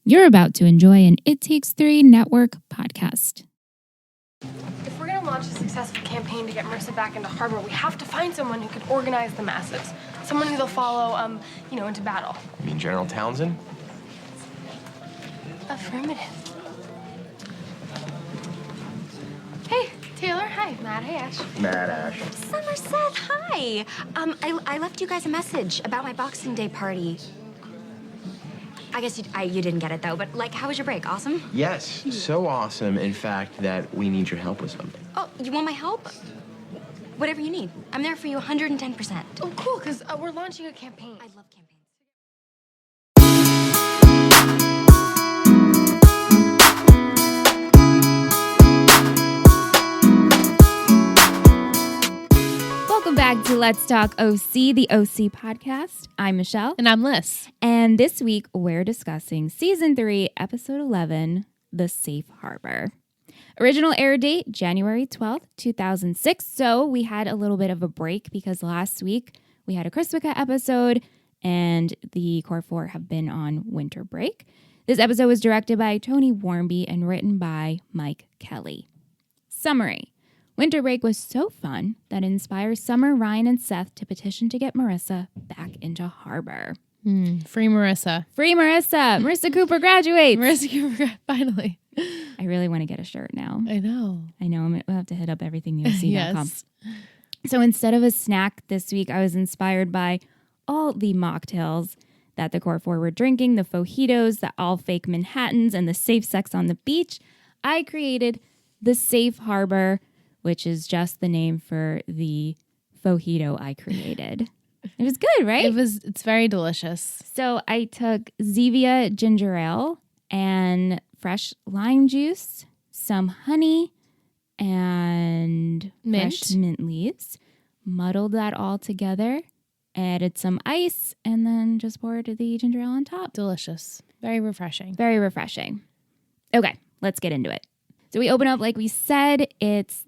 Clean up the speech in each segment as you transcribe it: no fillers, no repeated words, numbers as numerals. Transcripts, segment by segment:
You're about to enjoy an It Takes Three Network podcast. If we're going to launch a successful campaign to get Marissa back into harbor, we have to find someone who could organize the masses. Someone who they'll follow, into battle. You mean General Townsend? Affirmative. Hey, Taylor. Hi, Matt. Hey, Ash. Mad Ash. Somerset, hi. I left you guys a message about my Boxing Day party. I guess you didn't get it, though, but, how was your break? Awesome? Yes, so awesome, in fact, that we need your help with something. Oh, you want my help? Whatever you need. I'm there for you 110%. Oh, cool, because we're launching a campaign. I love campaigns. Welcome back to Let's Talk OC, the OC podcast. I'm Michelle. And I'm Liz. And this week, we're discussing Season 3, Episode 11, The Safe Harbor. Original air date, January 12th, 2006. So we had a little bit of a break because last week we had a Christmas episode and the Core 4 have been on winter break. This episode was directed by Tony Warmby and written by Mike Kelly. Summary. Winter break was so fun that it inspires Summer, Ryan, and Seth to petition to get Marissa back into harbor. Free Marissa. Free Marissa. Marissa Cooper graduates. Marissa Cooper, finally. I really want to get a shirt now. I know. We'll have to hit up everythingyouc.com. Yes. So instead of a snack this week, I was inspired by all the mocktails that the Core 4 were drinking, the fajitos, the all fake Manhattans, and the safe sex on the beach. I created the Safe Harbor, which is just the name for the fajito I created. It was good, right? It's very delicious. So I took Zevia ginger ale and fresh lime juice, some honey, and fresh mint leaves. Muddled that all together, added some ice, and then just poured the ginger ale on top. Delicious. Very refreshing. Very refreshing. Okay, let's get into it. So we open up, like we said, it's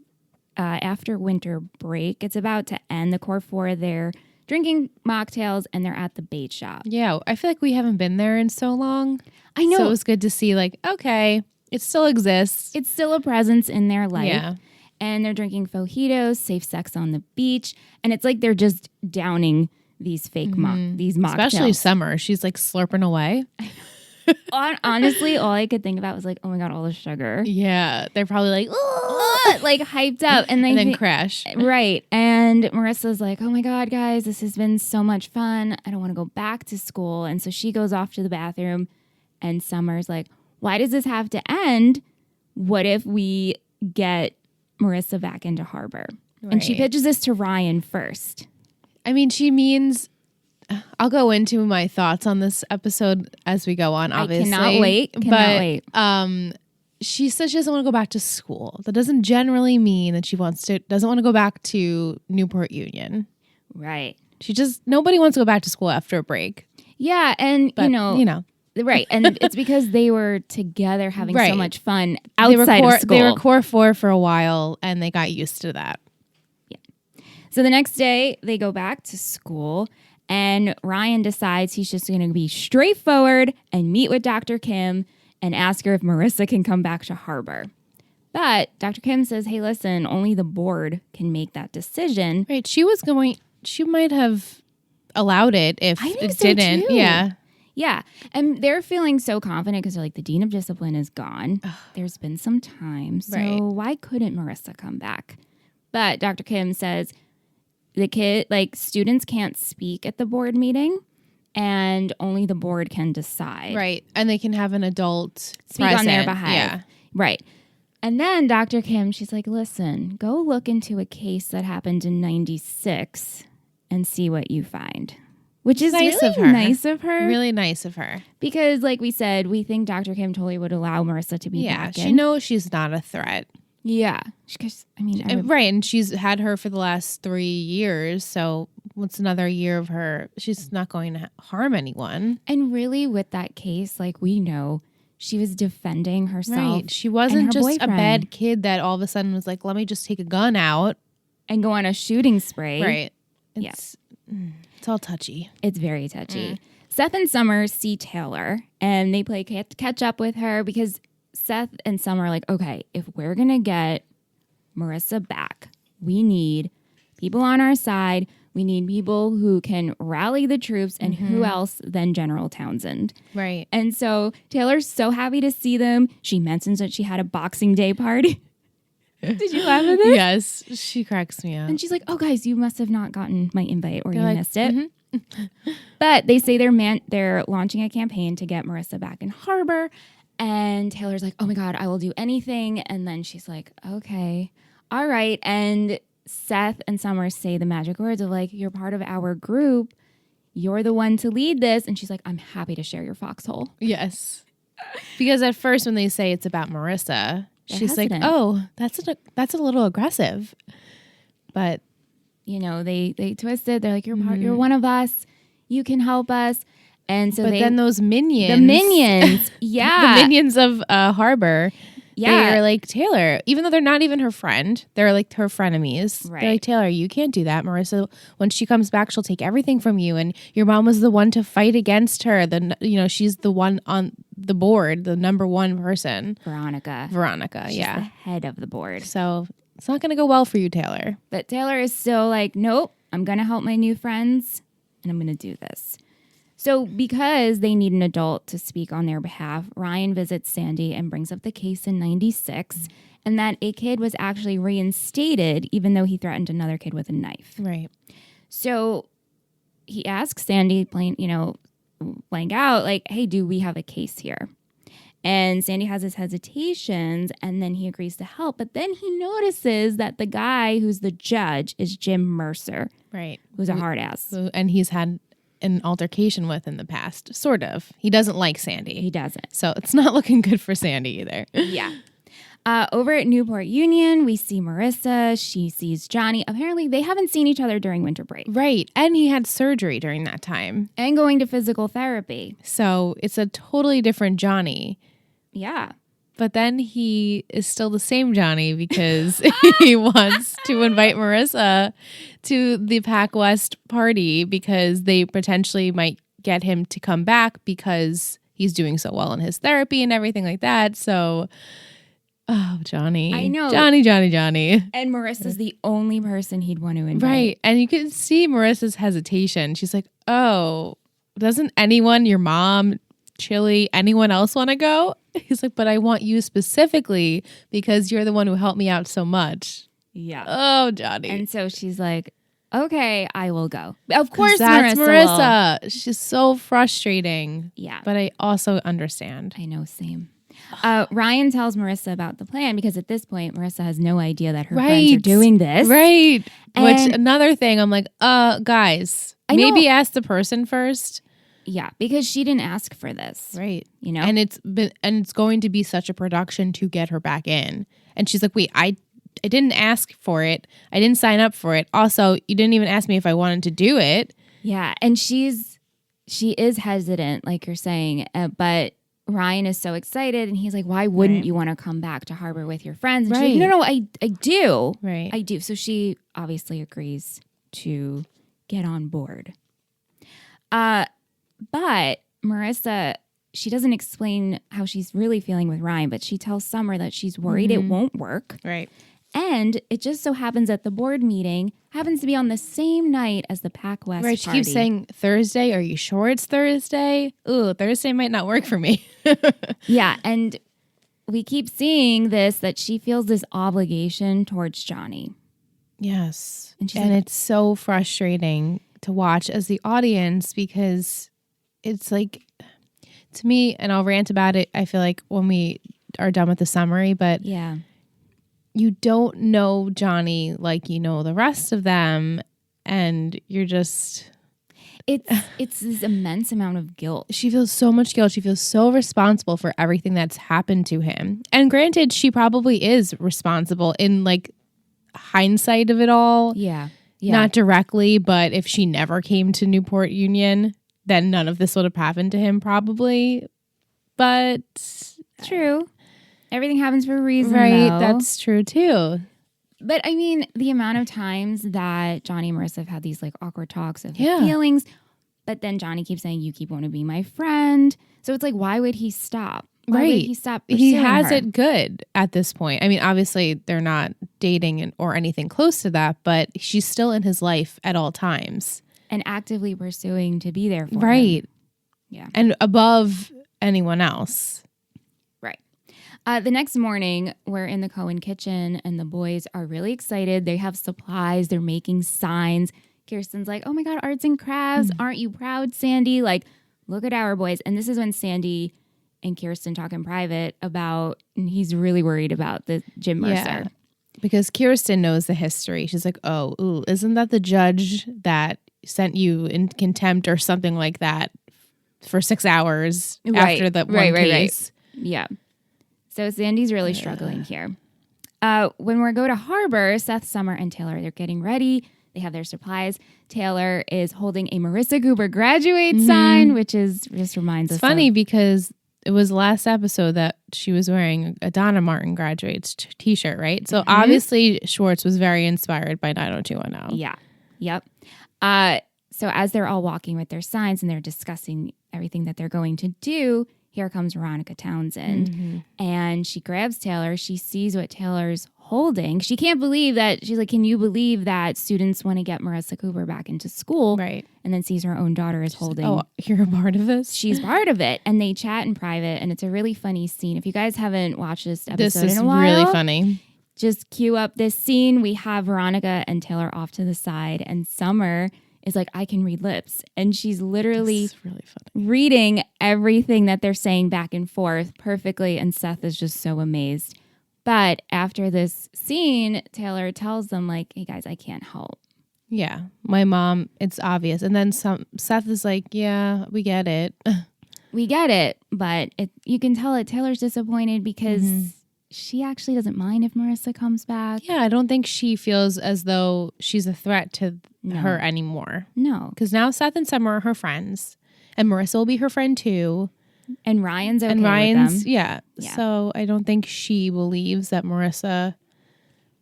after winter break. It's about to end. The Core 4, they're drinking mocktails and they're at the bait shop. Yeah, I feel like we haven't been there in so long. I know. So it was good to see, okay, it still exists. It's still a presence in their life. Yeah. And they're drinking fajitos, safe sex on the beach. And it's like they're just downing these fake these mocktails. Especially Summer. She's slurping away. Honestly, all I could think about was oh my God, all the sugar. Yeah. They're probably hyped up. And then crash. Right. And Marissa's like, oh my God, guys, this has been so much fun. I don't want to go back to school. And so she goes off to the bathroom and Summer's like, why does this have to end? What if we get Marissa back into harbor? Right. And she pitches this to Ryan first. I mean, she means... I'll go into my thoughts on this episode as we go on, obviously. I cannot wait. She says she doesn't want to go back to school. That doesn't generally mean that she doesn't want to go back to Newport Union. Right. Nobody wants to go back to school after a break. Yeah, and but, right, and it's because they were together having so much fun outside of school. They were Core 4 for a while, and they got used to that. Yeah. So the next day, they go back to school. And Ryan decides he's just going to be straightforward and meet with Dr. Kim and ask her if Marissa can come back to harbor. But Dr. Kim says, hey, listen, only the board can make that decision. Right. She might have allowed it if it didn't. Too. Yeah. Yeah. And they're feeling so confident because they're like, the dean of discipline is gone. There's been some time. So why couldn't Marissa come back? But Dr. Kim says, students can't speak at the board meeting and only the board can decide. Right. And they can have an adult speak on their behalf. Yeah. Right. And then Dr. Kim, she's like, listen, go look into a case that happened in 96 and see what you find. Which is nice really of her. Nice of her. Really nice of her. Because like we said, we think Dr. Kim totally would allow Marissa to be back in. She knows she's not a threat. Yeah. Right. And she's had her for the last 3 years. So what's another year of her? She's not going to harm anyone. And really with that case, we know she was defending herself. Right. She wasn't just boyfriend. A bad kid that all of a sudden was like, let me just take a gun out. And go on a shooting spree. Right. It's all touchy. It's very touchy. Seth and Summer see Taylor and they play catch up with her because Seth and Summer are like, okay, if we're going to get Marissa back, we need people on our side. We need people who can rally the troops, and who else than General Townsend. Right. And so Taylor's so happy to see them. She mentions that she had a Boxing Day party. Did you laugh at this? Yes, she cracks me up. And she's like, oh, guys, you must have not gotten my invite or They're you like, missed it. But they say they're launching a campaign to get Marissa back in harbor. And Taylor's like, oh, my God, I will do anything. And then she's like, okay, all right. And Seth and Summer say the magic words of like, you're part of our group. You're the one to lead this. And she's like, I'm happy to share your foxhole. Yes. Because at first when they say it's about Marissa, she's hesitant. like, oh, that's a little aggressive. But you know, they twist it. They're like, you're one of us. You can help us. And so then those minions. The minions. Yeah. The minions of Harbor. Yeah. They're like, Taylor, even though they're not even her friend, they're like her frenemies. Right. They're like, Taylor, you can't do that. Marissa, when she comes back, she'll take everything from you. And your mom was the one to fight against her. She's the one on the board, the number one person. Veronica. She's the head of the board. So it's not going to go well for you, Taylor. But Taylor is still like, nope, I'm going to help my new friends and I'm going to do this. So because they need an adult to speak on their behalf, Ryan visits Sandy and brings up the case in 96 and that a kid was actually reinstated even though he threatened another kid with a knife. Right. So he asks Sandy, blank out, like, hey, do we have a case here? And Sandy has his hesitations and then he agrees to help. But then he notices that the guy who's the judge is Jim Mercer. Right. Who's a hard ass. And he's had an altercation with in the past, sort of. He doesn't like Sandy. He doesn't. So it's not looking good for Sandy either. Yeah. Over at Newport Union, we see Marissa. She sees Johnny. Apparently, they haven't seen each other during winter break. Right. And he had surgery during that time. And going to physical therapy. So it's a totally different Johnny. Yeah. But then he is still the same Johnny because he wants to invite Marissa to the Pac West party because they potentially might get him to come back because he's doing so well in his therapy and everything like that. So, oh, Johnny. I know. Johnny. And Marissa's the only person he'd want to invite. Right. And you can see Marissa's hesitation. She's like, oh, doesn't anyone, your mom, Chili, anyone else want to go? He's like, but I want you specifically because you're the one who helped me out so much. Yeah. Oh, Johnny. And so she's like, okay, I will go. Of course, that's Marissa. She's so frustrating. Yeah. But I also understand. I know, same. Ryan tells Marissa about the plan because at this point, Marissa has no idea that her friends are doing this. Right. And which another thing, I'm like, guys, maybe ask the person first. Yeah, because she didn't ask for this. Right. You know? And it's going to be such a production to get her back in. And she's like, wait, I didn't ask for it. I didn't sign up for it. Also, you didn't even ask me if I wanted to do it. Yeah, and she is hesitant, like you're saying, but Ryan is so excited, and he's like, why wouldn't you want to come back to Harbor with your friends? And she's like, no, I do. Right. I do. So she obviously agrees to get on board. But Marissa, she doesn't explain how she's really feeling with Ryan, but she tells Summer that she's worried it won't work. Right. And it just so happens that the board meeting happens to be on the same night as the Pac West Right. She party. keeps saying Thursday. Are you sure it's Thursday? Ooh, Thursday might not work for me. Yeah. And we keep seeing this, that she feels this obligation towards Johnny. Yes. And she's and like, it's so frustrating to watch as the audience because it's like, to me, and I'll rant about it, I feel like when we are done with the summary, but yeah, you don't know Johnny like you know the rest of them, and you're just... It's this immense amount of guilt. She feels so much guilt. She feels so responsible for everything that's happened to him. And granted, she probably is responsible in like hindsight of it all. Yeah. Not directly, but if she never came to Newport Union, then none of this would have happened to him probably. But True. Everything happens for a reason, right, though. that's true too. But I mean, the amount of times that Johnny and Marissa have had these like awkward talks of Yeah. feelings, But then Johnny keeps saying, you keep wanting to be my friend. So it's like, why would he stop? Why would he stop He pursuing has her? it good at this point. I mean, obviously they're not dating or anything close to that, but she's still in his life at all times. And actively pursuing to be there for him. Right. Yeah. And above anyone else. Right. The next morning, we're in the Cohen kitchen and the boys are really excited. They have supplies. They're making signs. Kirsten's like, oh my God, arts and crafts. Aren't you proud, Sandy? Like, look at our boys. And this is when Sandy and Kirsten talk in private about, and he's really worried about the Jim Mercer. Yeah. Because Kirsten knows the history. She's like, oh, ooh, isn't that the judge that sent you in contempt or something like that for 6 hours after the one case? Yeah. So Sandy's really struggling here. When we go to Harbor, Seth, Summer, and Taylor, they're getting ready. They have their supplies. Taylor is holding a Marissa Cooper graduate sign, which is just reminds us. It's funny because it was last episode that she was wearing a Donna Martin graduates t-shirt, right? So obviously Schwartz was very inspired by 90210. Yeah. Yep. So as they're all walking with their signs and they're discussing everything that they're going to do, here comes Veronica Townsend. And she grabs Taylor. She sees what Taylor's holding. She can't believe that. She's like, can you believe that students want to get Marissa Cooper back into school? Right. And then sees her own daughter is holding. Oh, you're a part of this? She's part of it. And they chat in private. And it's a really funny scene. If you guys haven't watched this episode This is in a while, really funny. just cue up this scene. We have Veronica and Taylor off to the side. And Summer is like, I can read lips. And she's literally This is really funny. reading everything that they're saying back and forth perfectly. And Seth is just so amazed. But after this scene, Taylor tells them, like, hey, guys, I can't help. Yeah. My mom, it's obvious. And then Seth is like, yeah, we get it. We get it. But you can tell that Taylor's disappointed because she actually doesn't mind if Marissa comes back. Yeah, I don't think she feels as though she's a threat to her anymore. No. Because now Seth and Summer are her friends. And Marissa will be her friend too. And Ryan's okay And Ryan's, with them. yeah. Yeah. So I don't think she believes that Marissa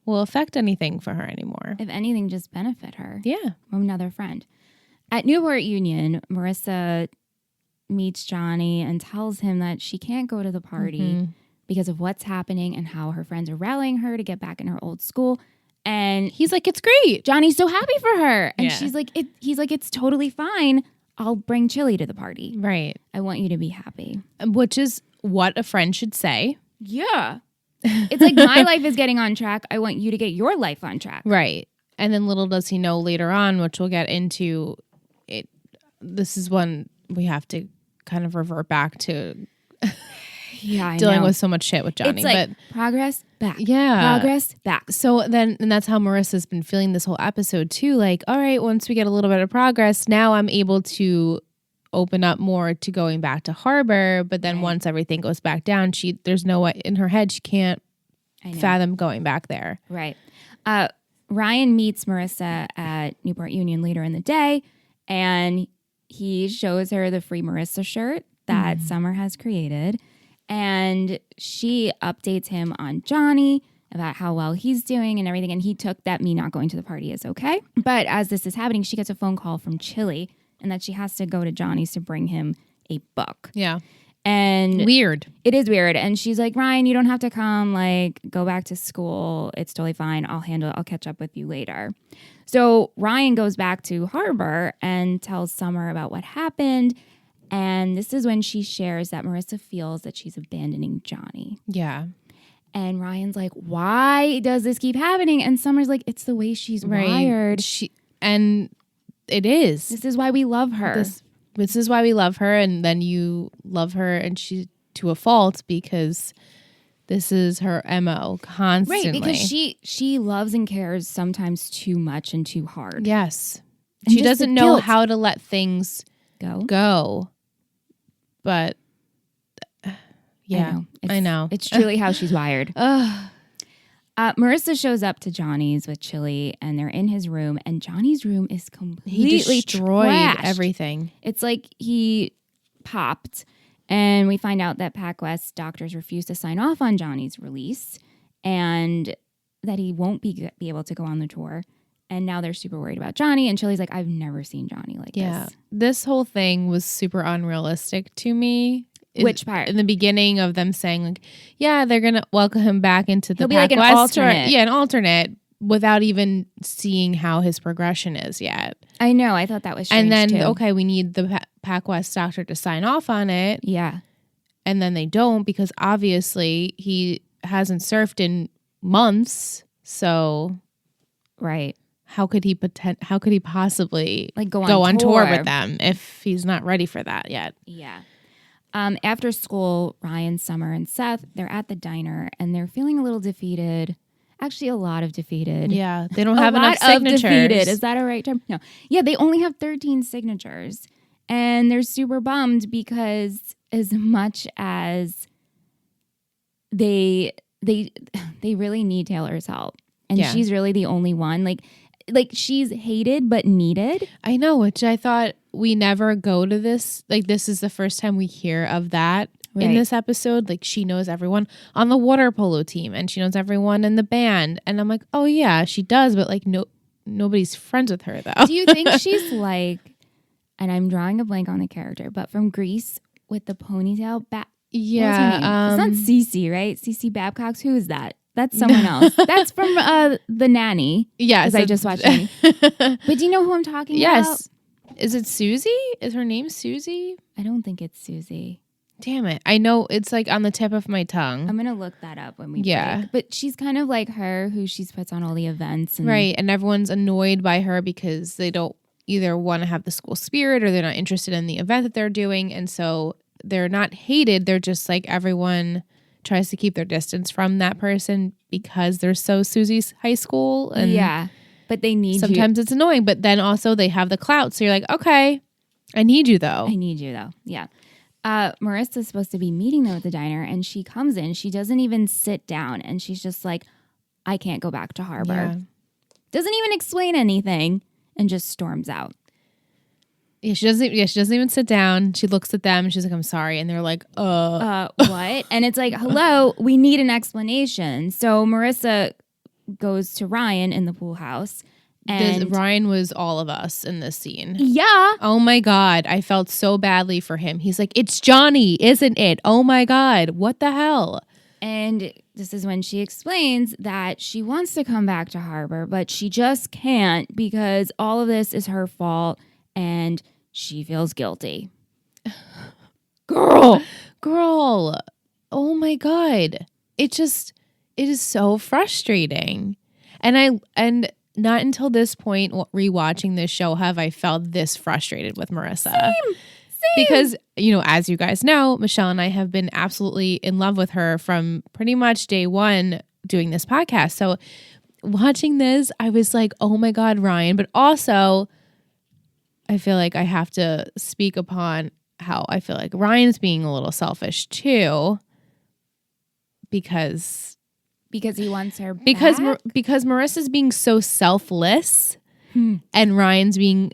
will affect anything for her anymore. If anything, just benefit her. Yeah. Another friend. At Newport Union, Marissa meets Johnny and tells him that she can't go to the party because of what's happening and how her friends are rallying her to get back in her old school. And He's like, it's great. Johnny's so happy for her. And Yeah. she's like, he's like, it's totally fine. I'll bring chili to the party. Right. I want you to be happy. Which is what a friend should say. Yeah. It's like my life is getting on track. I want you to get your life on track. Right. And then little does he know later on, which we'll get into it. This is when we have to kind of revert back to Yeah, I dealing know. with so much shit with Johnny. It's like but progress back. yeah. Progress back. So then, and that's how Marissa's been feeling this whole episode too. Like, all right, once we get a little bit of progress, now I'm able to open up more to going back to Harbor. But then once everything goes back down, there's no way in her head, she can't fathom going back there. Right. Ryan meets Marissa at Newport Union later in the day, and he shows her the Free Marissa shirt that Summer has created. And she updates him on Johnny about how well he's doing and everything. And he took that me not going to the party is okay. But as this is happening, she gets a phone call from Chili and that she has to go to Johnny's to bring him a book. Yeah. And Weird. it is weird. And she's like, Ryan, you don't have to come. Like, go back to school. It's totally fine. I'll catch up with you later. So Ryan goes back to Harbor and tells Summer about what happened. And this is when she shares that Marissa feels that she's abandoning Johnny. Yeah. And Ryan's like, why does this keep happening? And Summer's like, it's the way she's wired. And it is. This is why we love her. This is why we love her. And then you love her and she to a fault because this is her MO constantly. Right, because she loves and cares sometimes too much and too hard. Yes. And She just doesn't the know guilt. how to let things go. But yeah, I know. It's truly how she's wired. Marissa shows up to Johnny's with Chili, and they're in his room, and Johnny's room is completely He destroyed trashed. everything. It's like he popped, and we find out that PacWest doctors refuse to sign off on Johnny's release, and that he won't be able to go on the tour. And now they're super worried about Johnny. And Chili's like, I've never seen Johnny like Yeah. this. This whole thing was super unrealistic to me. Which part? In the beginning of them saying, like, yeah, they're going to welcome him back into the He'll be like an West alternate. Yeah, an alternate without even seeing how his progression is yet. I know. I thought that was strange And then, too. okay, we need the Pac West doctor to sign off on it. Yeah. And then they don't because obviously he hasn't surfed in months. So Right. how could he possibly Like go on tour tour with them if he's not ready for that yet? Yeah. After school, Ryan, Summer, and Seth, they're at the diner and they're feeling a little defeated. Actually, a lot of defeated. Yeah, they don't A have enough lot of signatures. defeated. Is that a right term? No. Yeah, they only have 13 signatures. And they're super bummed because as much as they really need Taylor's help. And Yeah. she's really the only one. Like she's hated but needed. I know, which I thought we never go to this. Like, this is the first time we hear of that in Right. this episode. Like, she knows everyone on the water polo team and she knows everyone in the band. And I'm like, oh, yeah, she does. But, like, nobody's friends with her, though. Do you think she's like, and I'm drawing a blank on the character, but from Grease with the ponytail back? Yeah. It's not Cece, right? Cece Babcox. Who is that? That's someone else. That's from The Nanny. Yeah. Because I just watched Nanny. But do you know who I'm talking about? Yes. Is it Susie? Is her name Susie? I don't think it's Susie. Damn it. I know it's like on the tip of my tongue. I'm going to look that up when we Yeah. break. But she's kind of like her, who she puts on all the events. And Right. And everyone's annoyed by her because they don't either want to have the school spirit or they're not interested in the event that they're doing. And so they're not hated. They're just like everyone tries to keep their distance from that person because they're so Susie's high school. And yeah. But they need you. sometimes it's annoying, but then also they have the clout. So you're like, okay, I need you though. I need you though. Yeah. Marissa's supposed to be meeting them at the diner and she comes in. She doesn't even sit down and she's just like, I can't go back to Harbor. Yeah. Doesn't even explain anything and just storms out. Yeah, she doesn't even sit down. She looks at them and she's like, I'm sorry. And they're like, What? And it's like, hello, we need an explanation. So Marissa goes to Ryan in the pool house. And Ryan was all of us in this scene. yeah. Oh my God. I felt so badly for him. He's like, it's Johnny, isn't it? Oh my God. What the hell? And this is when she explains that she wants to come back to Harbor, but she just can't because all of this is her fault and she feels guilty. Girl. Oh my God. It is so frustrating. And not until this point, rewatching this show, have I felt this frustrated with Marissa. Same. Because, as you guys know, Michelle and I have been absolutely in love with her from pretty much day one doing this podcast. So watching this, I was like, oh my God, Ryan. But also, I feel like I have to speak upon how I feel like Ryan's being a little selfish too. Because he wants her because back? because Marissa's being so selfless and Ryan's being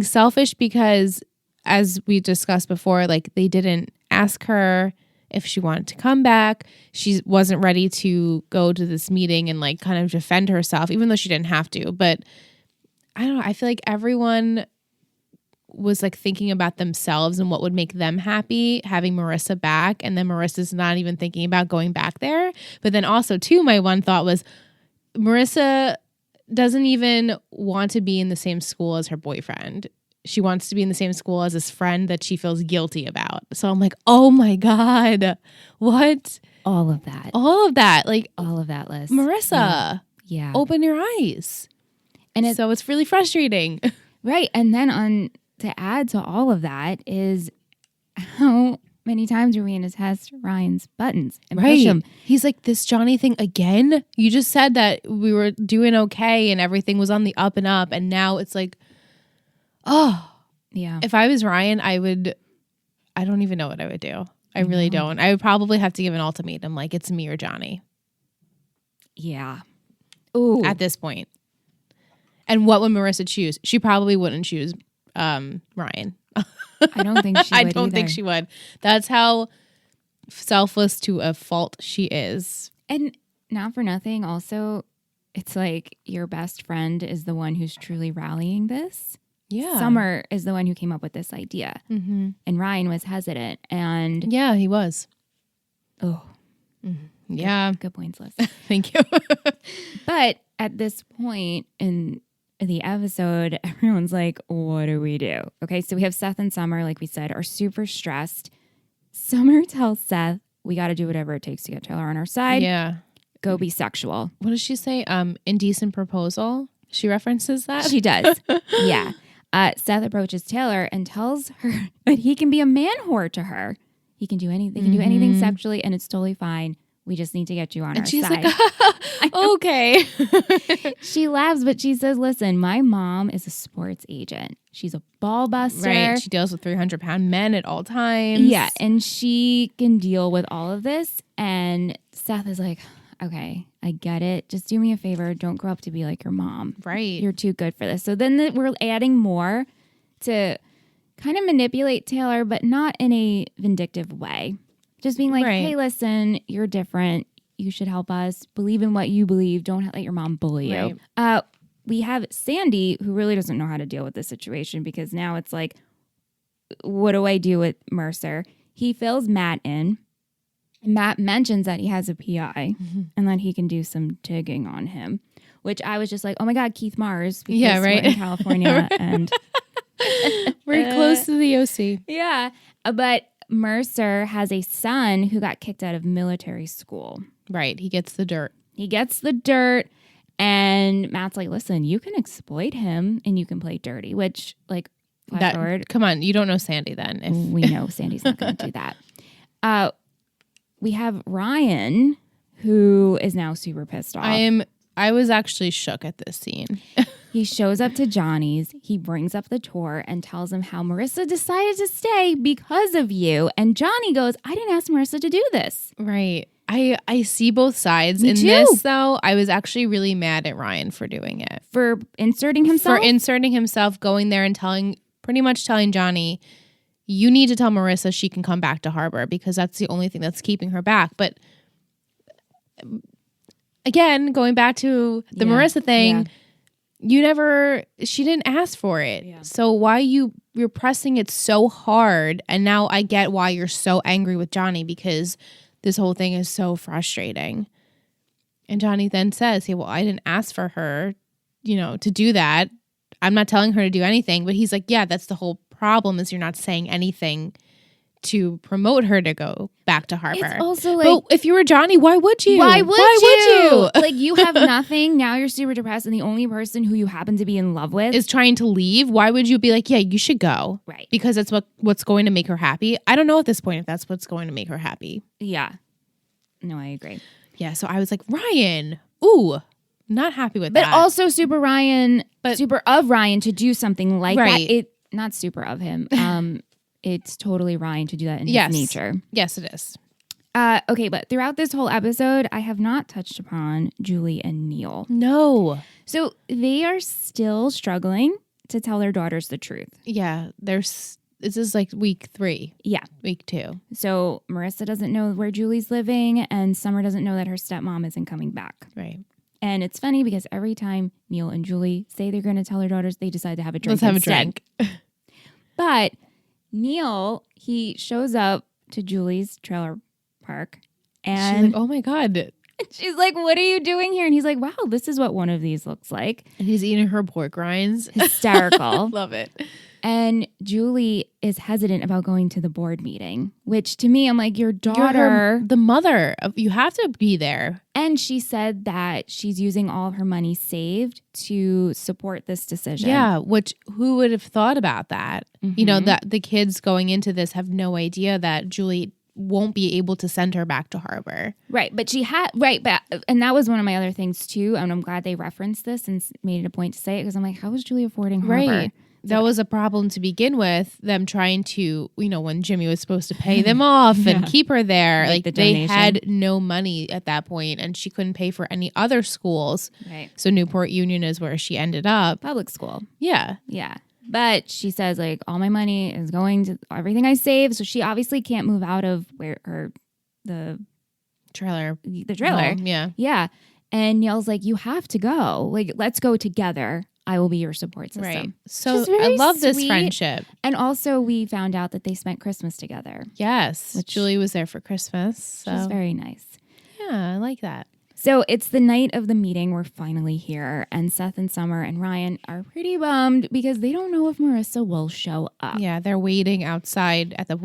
selfish because, as we discussed before, like they didn't ask her if she wanted to come back. She wasn't ready to go to this meeting and like kind of defend herself, even though she didn't have to. But I don't know. I feel like everyone was like thinking about themselves and what would make them happy having Marissa back. And then Marissa's not even thinking about going back there. But then also too, my one thought was Marissa doesn't even want to be in the same school as her boyfriend. She wants to be in the same school as this friend that she feels guilty about. So I'm like, oh my God, what? All of that. Like All of that list. Marissa, Yeah. open your eyes. And So it's really frustrating. right. And then to add to all of that is how many times are we going to test Ryan's buttons and push him? He's like, this Johnny thing again? You just said that we were doing okay and everything was on the up and up. And now it's like, oh, Yeah. if I was Ryan, I don't even know what I would do. I really don't. I would probably have to give an ultimatum. Like, it's me or Johnny Yeah. Ooh. at this point. And what would Marissa choose? She probably wouldn't choose Ryan. I don't think she would I don't think either. she would. That's how selfless to a fault she is. And not for nothing, also, it's like your best friend is the one who's truly rallying this. Yeah. Summer is the one who came up with this idea. Mm-hmm. And Ryan was hesitant. And Yeah, he was. oh, Yeah. good points, Liz. Thank you. But at this point in the episode, everyone's like, what do we do? Okay, so we have Seth and Summer, like we said, are super stressed. Summer tells Seth, we got to do whatever it takes to get Taylor on our side. Yeah. Go be sexual. What does she say? Indecent proposal? She references that? She does. Yeah. Seth approaches Taylor and tells her that he can be a man whore to her. He can do anything. They can do anything sexually, and it's totally fine. We just need to get you on our she's side. like, okay. She laughs, but she says, listen, my mom is a sports agent. She's a ball buster. Right. She deals with 300-pound men at all times. Yeah, and she can deal with all of this. And Seth is like, okay, I get it. Just do me a favor. Don't grow up to be like your mom. Right. You're too good for this. So then we're adding more to kind of manipulate Taylor, but not in a vindictive way. Just being like, Right. hey, listen, you're different. You should help us. Believe in what you believe. Don't let your mom bully you. We have Sandy, who really doesn't know how to deal with this situation because now it's like, what do I do with Mercer? He fills Matt in. Matt mentions that he has a PI and that he can do some digging on him, which I was just like, oh my God, Keith Mars. Because Yeah, right. we're in California. And We're close to the OC. yeah. But Mercer has a son who got kicked out of military school. Right. He gets the dirt. He gets the dirt, and Matt's like, listen, you can exploit him and you can play dirty, which, like, flash forward. Come on. You don't know Sandy then. If We know Sandy's not going to do that. We have Ryan, who is now super pissed off. I was actually shook at this scene. He shows up to Johnny's. He brings up the tour and tells him how Marissa decided to stay because of you. And Johnny goes, I didn't ask Marissa to do this. Right. I see both sides. Me In too. this, though, I was actually really mad at Ryan for doing it. For inserting himself? For inserting himself, going there and pretty much telling Johnny, you need to tell Marissa she can come back to Harbor because that's the only thing that's keeping her back. But again, going back to the Marissa thing, she didn't ask for it. Yeah. So why you're pressing it so hard, and now I get why you're so angry with Johnny because this whole thing is so frustrating. And Johnny then says, hey, well, I didn't ask for her, to do that. I'm not telling her to do anything. But he's like, yeah, that's the whole problem is you're not saying anything to promote her to go back to Harbor. It's also like, but if you were Johnny, why would you? Why would you? Like, you have nothing. Now you're super depressed, and the only person who you happen to be in love with is trying to leave. Why would you be like, yeah, you should go? Right. Because it's what's going to make her happy. I don't know at this point if that's what's going to make her happy. Yeah. No, I agree. Yeah, so I was like, Ryan, ooh, not happy with but that. But also super of Ryan to do something like Right. that. Not super of him. It's totally Ryan to do that in his nature. Yes, it is. Okay, but throughout this whole episode, I have not touched upon Julie and Neil. No. So they are still struggling to tell their daughters the truth. Yeah, this is like week 3. Yeah. Week 2. So Marissa doesn't know where Julie's living, and Summer doesn't know that her stepmom isn't coming back. Right. And it's funny because every time Neil and Julie say they're going to tell their daughters, they decide to have a drink. Let's have instead. a drink. But Neil, he shows up to Julie's trailer park, and she's like, oh my God. She's like, what are you doing here? And he's like, wow, this is what one of these looks like. And he's eating her pork rinds. Hysterical. Love it. And Julie is hesitant about going to the board meeting, which to me, I'm like, your daughter. You're the mother. You have to be there. And she said that she's using all of her money saved to support this decision. Yeah, which who would have thought about that? Mm-hmm. That the kids going into this have no idea that Julie won't be able to send her back to Harbor. Right. But and that was one of my other things too. And I'm glad they referenced this and made it a point to say it because I'm like, how is Julie affording Harbor? Right. That was a problem to begin with, them trying to, when Jimmy was supposed to pay them off and keep her there. Make the they donation. had no money at that point and she couldn't pay for any other schools. Right. So Newport Union is where she ended up. Public school. Yeah. Yeah. But she says, like, all my money is going to everything I save. So she obviously can't move out of the Trailer. trailer. Home, yeah. Yeah. And Neil's like, you have to go. Like, let's go together. I will be your support system. Right. So Which is very I love this sweet. friendship. And also, we found out that they spent Christmas together, Yes. Which- Julie was there for Christmas. which is So very nice. yeah, I like that. So it's the night of the meeting. We're finally here. And Seth and Summer and Ryan are pretty bummed because they don't know if Marissa will show up. Yeah, they're waiting outside at the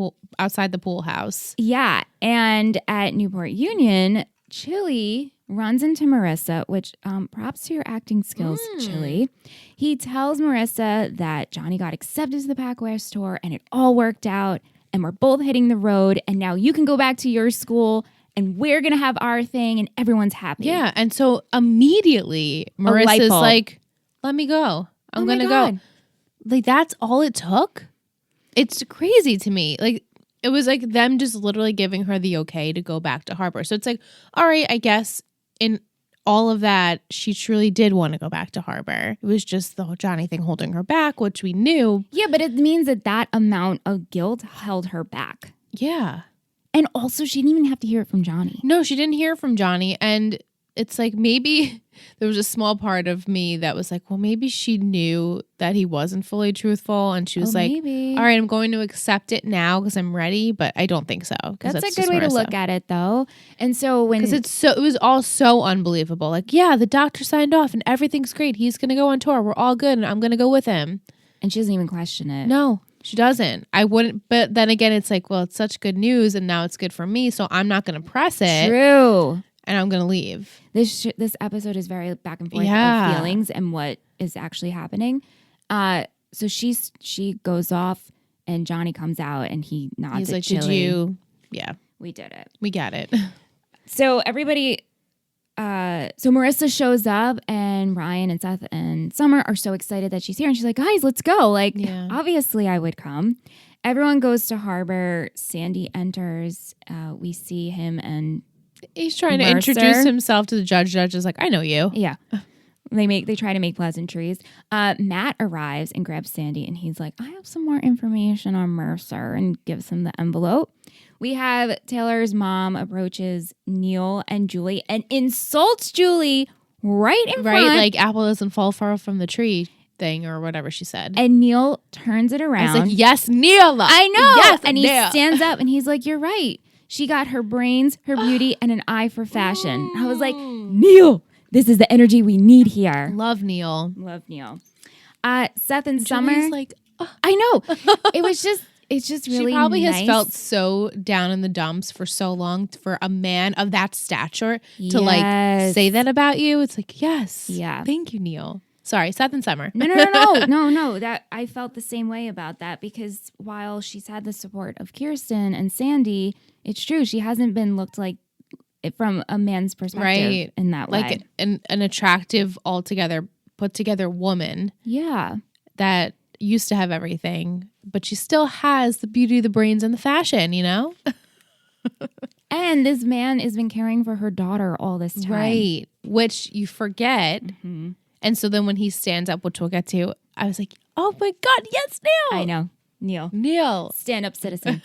pool house. Yeah. And at Newport Union, Chili runs into Marissa, which props to your acting skills, Chili. He tells Marissa that Johnny got accepted to the Pac West tour and it all worked out. And we're both hitting the road. And now you can go back to your school and we're going to have our thing and everyone's happy. Yeah, and so immediately light Marissa's bulb. like, let me go. I'm Oh my going to go. God. Like, that's all it took? It's crazy to me. Like, it was like them just literally giving her the okay to go back to Harbor. So it's like, all right, I guess in all of that, she truly did want to go back to Harbor. It was just the whole Johnny thing holding her back, which we knew. Yeah, but it means that amount of guilt held her back. Yeah. And also, she didn't even have to hear it from Johnny. No, she didn't hear from Johnny. And it's like maybe there was a small part of me that was like, well, maybe she knew that he wasn't fully truthful. And she was like, maybe. all right, I'm going to accept it now because I'm ready. But I don't think so. That's a good way to look at it, though. And so when Because it was all so unbelievable. Like, yeah, the doctor signed off and everything's great. He's going to go on tour. We're all good. And I'm going to go with him. and she doesn't even question it. No, she doesn't. I wouldn't. But then again, it's like, well, it's such good news and now it's good for me. So I'm not going to press it. True. And I'm going to leave. This episode is very back and forth Yeah. of feelings and what is actually happening. So she goes off and Johnny comes out and he nods He's at like, Chili. did you? Yeah, We did it. we got it. So everybody, so Marissa shows up and Ryan and Seth and Summer are so excited that she's here. And she's like, guys, let's go. Like, Yeah. obviously I would come. Everyone goes to Harbor. Sandy enters. We see him and He's trying to Mercer. introduce himself to the judge. Judge is like, I know you. yeah, they try to make pleasantries. Matt arrives and grabs Sandy and he's like, I have some more information on Mercer and gives him the envelope. We have Taylor's mom approaches Neil and Julie and insults Julie right in Right? front. Like, apple doesn't fall far from the tree thing or whatever she said. And Neil turns it I around. was like, yes, Neil. I know. Yes, and he Neil. stands up and he's like, you're right. She got her brains, her beauty, and an eye for fashion. I was like, Neil, this is the energy we need here. Love Neil. Love Neil. Seth and Summer. Julie's like, I know. It's just really she probably nice. has felt so down in the dumps for so long for a man of that stature to like Yes. say that about you. It's like, yes. Yeah. Thank you, Neil. Sorry, Seth and Summer. No. That I felt the same way about that because while she's had the support of Kirsten and Sandy, it's true she hasn't been looked like it from a man's perspective Right. in that way. Like an attractive, altogether put together woman Yeah. that used to have everything, but she still has the beauty, the brains, and the fashion, you know? And this man has been caring for her daughter all this time. Right. Which you forget. Mm-hmm. And so then when he stands up, which we'll get to, I was like, oh my God, yes, Neil. I know. Neil. Neil. Stand up citizen.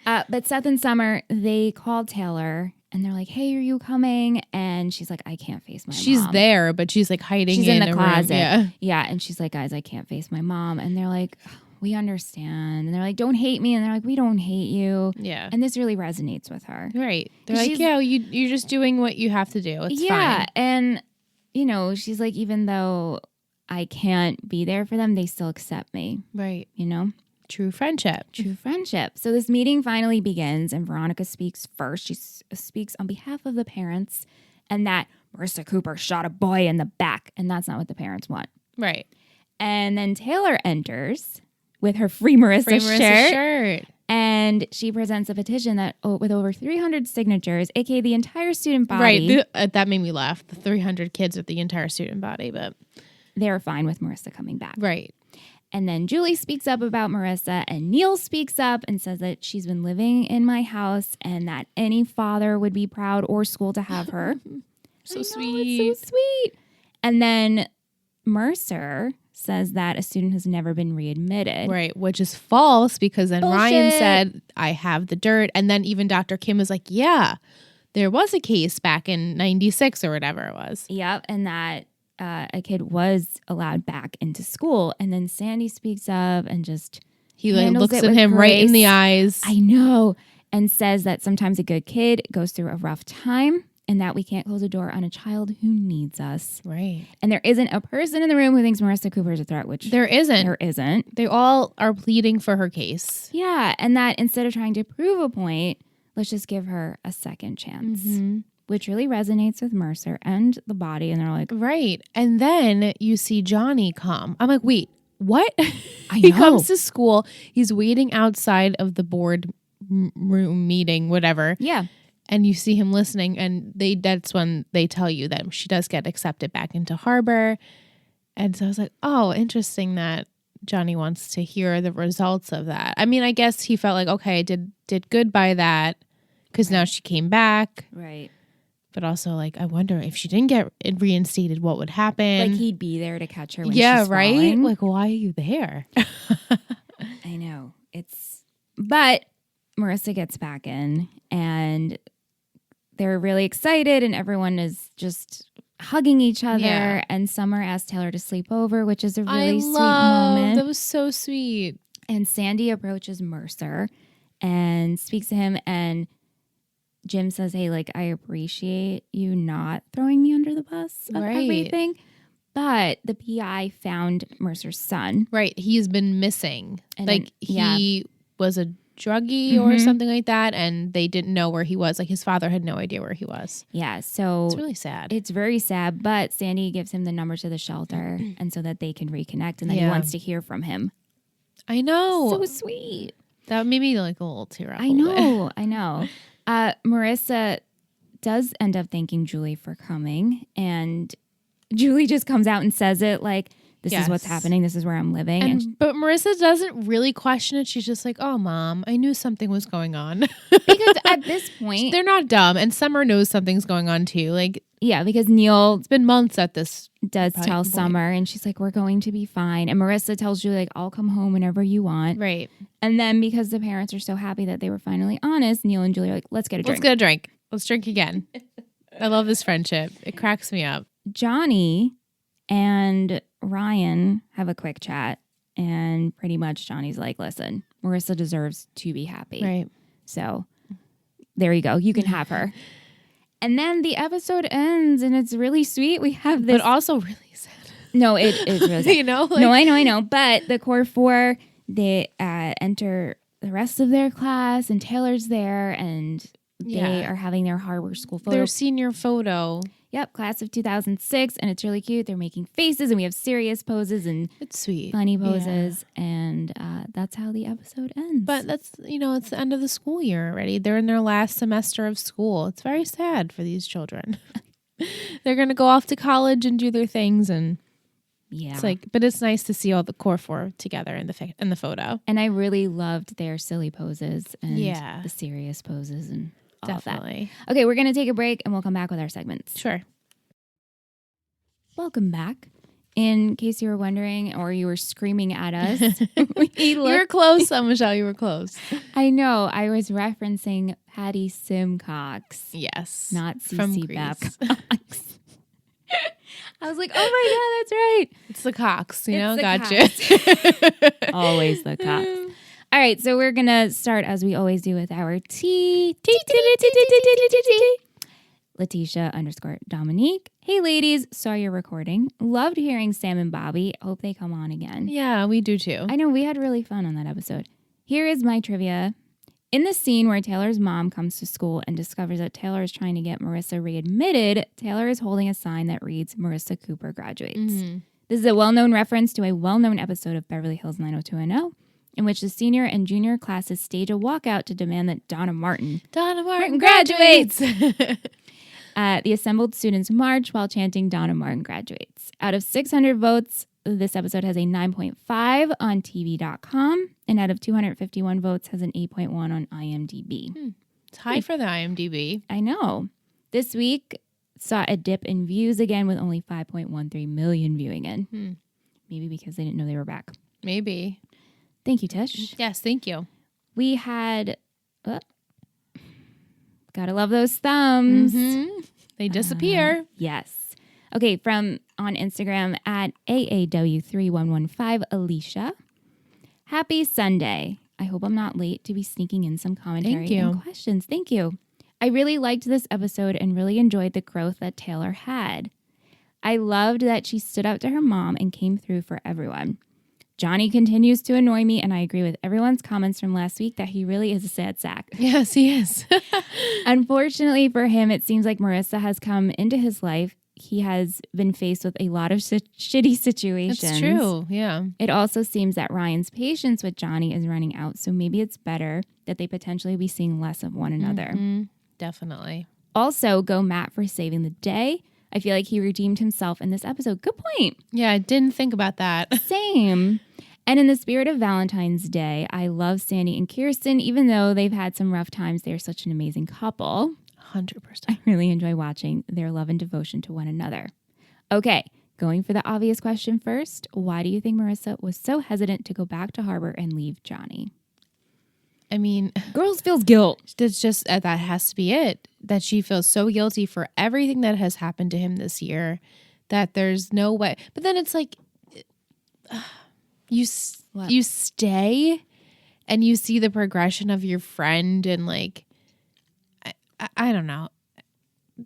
But Seth and Summer, they called Taylor and they're like, hey, are you coming? And she's like, I can't face my She's mom. there, but she's like hiding She's in the a room. closet. Yeah. Yeah. And she's like, guys, I can't face my mom. And they're like, we understand. And they're like, don't hate me. And they're like, we don't hate you. Yeah. And this really resonates with her. Right. They're like, She's- yeah, you're just doing what you have to do. It's yeah. fine. And, you know, she's like, even though I can't be there for them, they still accept me, Right. you know? True friendship. True friendship. So this meeting finally begins, and Veronica speaks first. She speaks on behalf of the parents, and that Marissa Cooper shot a boy in the back, and that's not what the parents want. Right. And then Taylor enters with her Free Marissa, Free Marissa shirt. and she presents a petition that with over 300 signatures, aka the entire student body. Right. That made me laugh. The 300 kids with the entire student body, but They're fine with Marissa coming back. right. And then Julie speaks up about Marissa, and Neil speaks up and says that she's been living in my house and that any father would be proud or school to have her. So I know, sweet. It's so sweet. And then Mercer says that a student has never been readmitted. Right, which is false because then Ryan Bullshit. said, I have the dirt. And then even Dr. Kim is like, yeah, there was a case back in 96 or whatever it was. Yep, and that a kid was allowed back into school. And then Sandy speaks up and just He like handles looks it at with him right in the grace. eyes. I know. And says that sometimes a good kid goes through a rough time and that we can't close a door on a child who needs us. Right. And there isn't a person in the room who thinks Marissa Cooper is a threat, which There isn't. there isn't. They all are pleading for her case. Yeah. And that instead of trying to prove a point, let's just give her a second chance, which really resonates with Mercer and the body. And they're like, Right. And then you see Johnny come. I'm like, wait, what? I He know. comes to school. He's waiting outside of the board room meeting, whatever. yeah. And you see him listening. And that's when they tell you that she does get accepted back into Harbor. And so I was like, oh, interesting that Johnny wants to hear the results of that. I mean, I guess he felt like, okay, I did good by that because now she came back. Right. But also, like, I wonder if she didn't get reinstated, what would happen? Like he'd be there to catch her when yeah, she's right? falling. Like, why are you there? I know. But Marissa gets back in and they're really excited and everyone is just hugging each other. Yeah. And Summer asks Taylor to sleep over, which is a really sweet That moment. was so sweet. And Sandy approaches Mercer and speaks to him. And Jim says, hey, like, I appreciate you not throwing me under the bus of Right. everything. But the PI found Mercer's son. Right. He's been missing. And like, then- he was a druggie or something like that. And they didn't know where he was. Like, his father had no idea where he was. Yeah, so It's really sad. it's very sad, but Sandy gives him the number to the shelter and so that they can reconnect and that he Yeah. wants to hear from him. I know. So sweet. That made me like a little tear up. I know. I know. Marissa does end up thanking Julie for coming, and Julie just comes out and says it like, this is what's Yes. happening. This is where I'm living. But Marissa doesn't really question it. She's just like, oh, Mom, I knew something was going on. Because at this point, They're not dumb. And Summer knows something's going on too. Like, yeah, because Neil it's been months at this. does Point. tell Summer, and she's like, we're going to be fine. And Marissa tells Julie, like, I'll come home whenever you want. Right. And then because the parents are so happy that they were finally honest, Neil and Julie are like, let's get a drink. Let's get a drink. Let's drink again. I love this friendship. It cracks me up. Johnny and Ryan have a quick chat, and pretty much Johnny's like, listen, Marissa deserves to be happy. Right. So there you go. You can have her. And then the episode ends, and it's really sweet. We have this. But also really sad. No, it is really sad. You know? Like, No, I know. But the core four, they enter the rest of their class, and Taylor's there, and they Yeah. are having their Harbor School photo. their senior photo. Yep, class of 2006, and it's really cute. They're making faces, and we have serious poses and It's sweet. funny Yeah. poses, and that's how the episode ends. But that's, it's the end of the school year already. They're in their last semester of school. It's very sad for these children. They're going to go off to college and do their things. And yeah, it's like, but it's nice to see all the core four together in the photo. and I really loved their silly poses and Yeah. the serious poses and all of that. Definitely. Okay, we're going to take a break, and we'll come back with our segments. Sure. Welcome back. In case you were wondering or you were screaming at us, we You were looked, close, Michelle. You were close. I know, I was referencing Patty Simcox, Yes. not From CC Grease. Babcox. I was like, oh my God, that's right. It's the Cox, you know? It's Gotcha. the Always the Cox. All right, so we're going to start as we always do with our tea. Letitia_Dominique. Hey ladies, saw your recording. Loved hearing Sam and Bobby. Hope they come on again. Yeah, we do too. I know we had really fun on that episode. Here is my trivia. In the scene where Taylor's mom comes to school and discovers that Taylor is trying to get Marissa readmitted, Taylor is holding a sign that reads, Marissa Cooper graduates. This is a well-known reference to a well-known episode of Beverly Hills 90210, in which the senior and junior classes stage a walkout to demand that Donna Martin graduates. The assembled students march while chanting Donna Martin graduates. Out of 600 votes, this episode has a 9.5 on TV.com, and out of 251 votes has an 8.1 on IMDb. It's high for the IMDb. I know. This week saw a dip in views again with only 5.13 million viewing in. Maybe because they didn't know they were back. Maybe. Thank you, Tish. Yes, thank you. We had Gotta love those thumbs. They disappear. Yes. Okay, from on Instagram at AAW3115, Alicia. Happy Sunday. I hope I'm not late to be sneaking in some commentary Thank you. and questions. Thank you. I really liked this episode and really enjoyed the growth that Taylor had. I loved that she stood up to her mom and came through for everyone. Johnny continues to annoy me, and I agree with everyone's comments from last week that he really is a sad sack. Yes, he is. Unfortunately for him, it seems like Marissa has come into his life. He has been faced with a lot of shitty situations. That's true. Yeah. It also seems that Ryan's patience with Johnny is running out, so maybe it's better that they potentially be seeing less of one another. Definitely. Also, go Matt for saving the day. I feel like he redeemed himself in this episode. Good point. Yeah, I didn't think about that. Same. And in the spirit of Valentine's Day, I love Sandy and Kirsten. Even though they've had some rough times, they're such an amazing couple. 100%. I really enjoy watching their love and devotion to one another. Okay, going for the obvious question first. Why do you think Marissa was so hesitant to go back to Harbor and leave Johnny? I mean, Girls feels guilt. that's just that has to be it. That she feels so guilty for everything that has happened to him this year that there's no way. But then it's like you stay and you see the progression of your friend and like I don't know.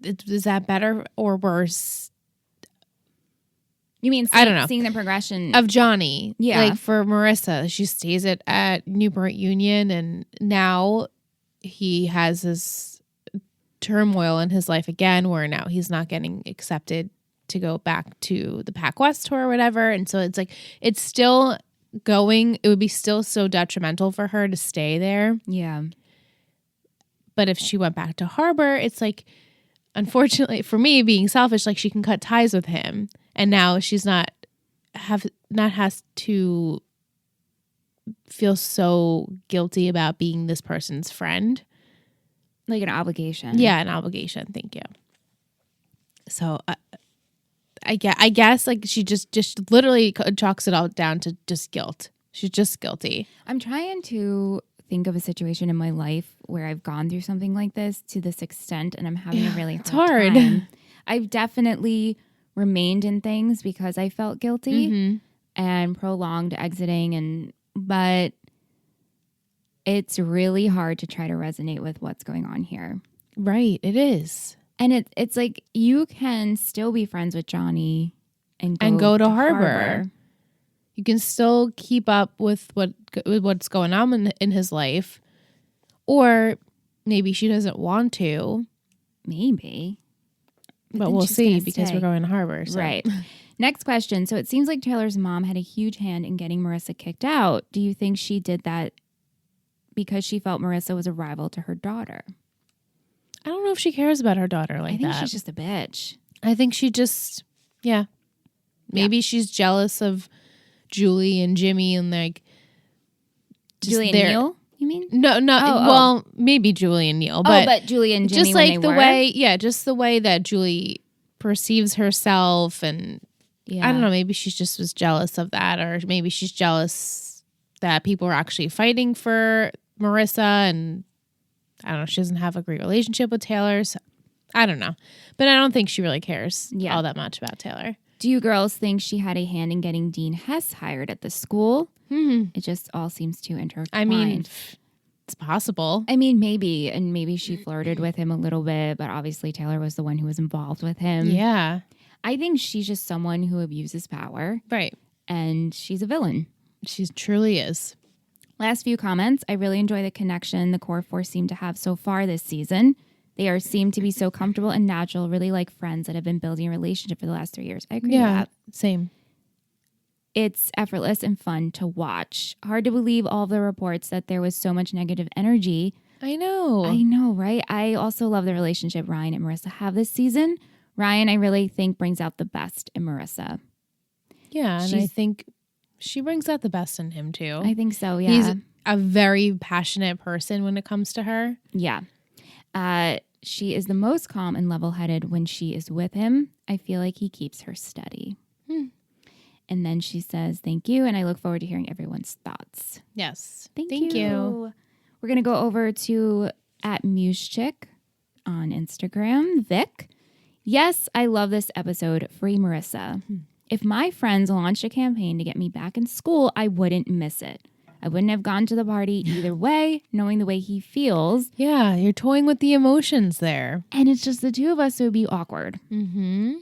Is that better or worse? You mean I don't know. seeing the progression Of Johnny. Yeah. Like for Marissa, she stays at Newport Union and now he has this turmoil in his life again where now he's not getting accepted to go back to the Pac West tour or whatever. And so it's like, it's still going. It would be still so detrimental for her to stay there. Yeah. But if she went back to Harbor, it's like, unfortunately for me, being selfish, like she can cut ties with him. And now she's not has to feel so guilty about being this person's friend. Like an obligation. Yeah, an obligation. Thank you. So I guess like she just literally chalks it all down to just guilt. She's just guilty. I'm trying to think of a situation in my life where I've gone through something like this to this extent and I'm having a really hard time. I've definitely remained in things because I felt guilty and prolonged exiting but it's really hard to try to resonate with what's going on here. Right, it is. And it's like you can still be friends with Johnny and go to Harbor. You can still keep up with what's going on in his life. Or maybe she doesn't want to. Maybe. But we'll see because we're going to Harbor. So. Right. Next question. So it seems like Taylor's mom had a huge hand in getting Marissa kicked out. Do you think she did that because she felt Marissa was a rival to her daughter? I don't know if she cares about her daughter like that. I think she's just a bitch. I think she just, yeah. Maybe she's jealous of Julie and Jimmy and like. Julie and Neil, you mean? No. Well, maybe Julie and Neil. But Julie and Jimmy just like when the they were? way, just the way that Julie perceives herself. And I don't know, maybe she just was jealous of that. Or maybe she's jealous that people are actually fighting for Marissa and I don't know, she doesn't have a great relationship with Taylor. So I don't know. But I don't think she really cares all that much about Taylor. Do you girls think she had a hand in getting Dean Hess hired at the school? It just all seems too intertwined. I mean, it's possible. I mean, maybe. And maybe she flirted with him a little bit, but obviously Taylor was the one who was involved with him. Yeah. I think she's just someone who abuses power. Right. And she's a villain. She truly is. Last few comments. I really enjoy the connection the core four seem to have so far this season. They seem to be so comfortable and natural, really like friends that have been building a relationship for the last 3 years. I agree with that. Same. It's effortless and fun to watch. Hard to believe all of the reports that there was so much negative energy. I know, right? I also love the relationship Ryan and Marissa have this season. Ryan, I really think, brings out the best in Marissa. Yeah, and I think she brings out the best in him, too. I think so, yeah. He's a very passionate person when it comes to her. Yeah. She is the most calm and level-headed when she is with him. I feel like he keeps her steady. And then she says, thank you, and I look forward to hearing everyone's thoughts. Yes. Thank you. We're going to go over to @MuseChick. on Instagram. Vic, yes, I love this episode. Free Marissa. If my friends launched a campaign to get me back in school, I wouldn't miss it. I wouldn't have gone to the party either way, knowing the way he feels. Yeah, you're toying with the emotions there. And it's just the two of us, so it'd be awkward. Mm-hmm.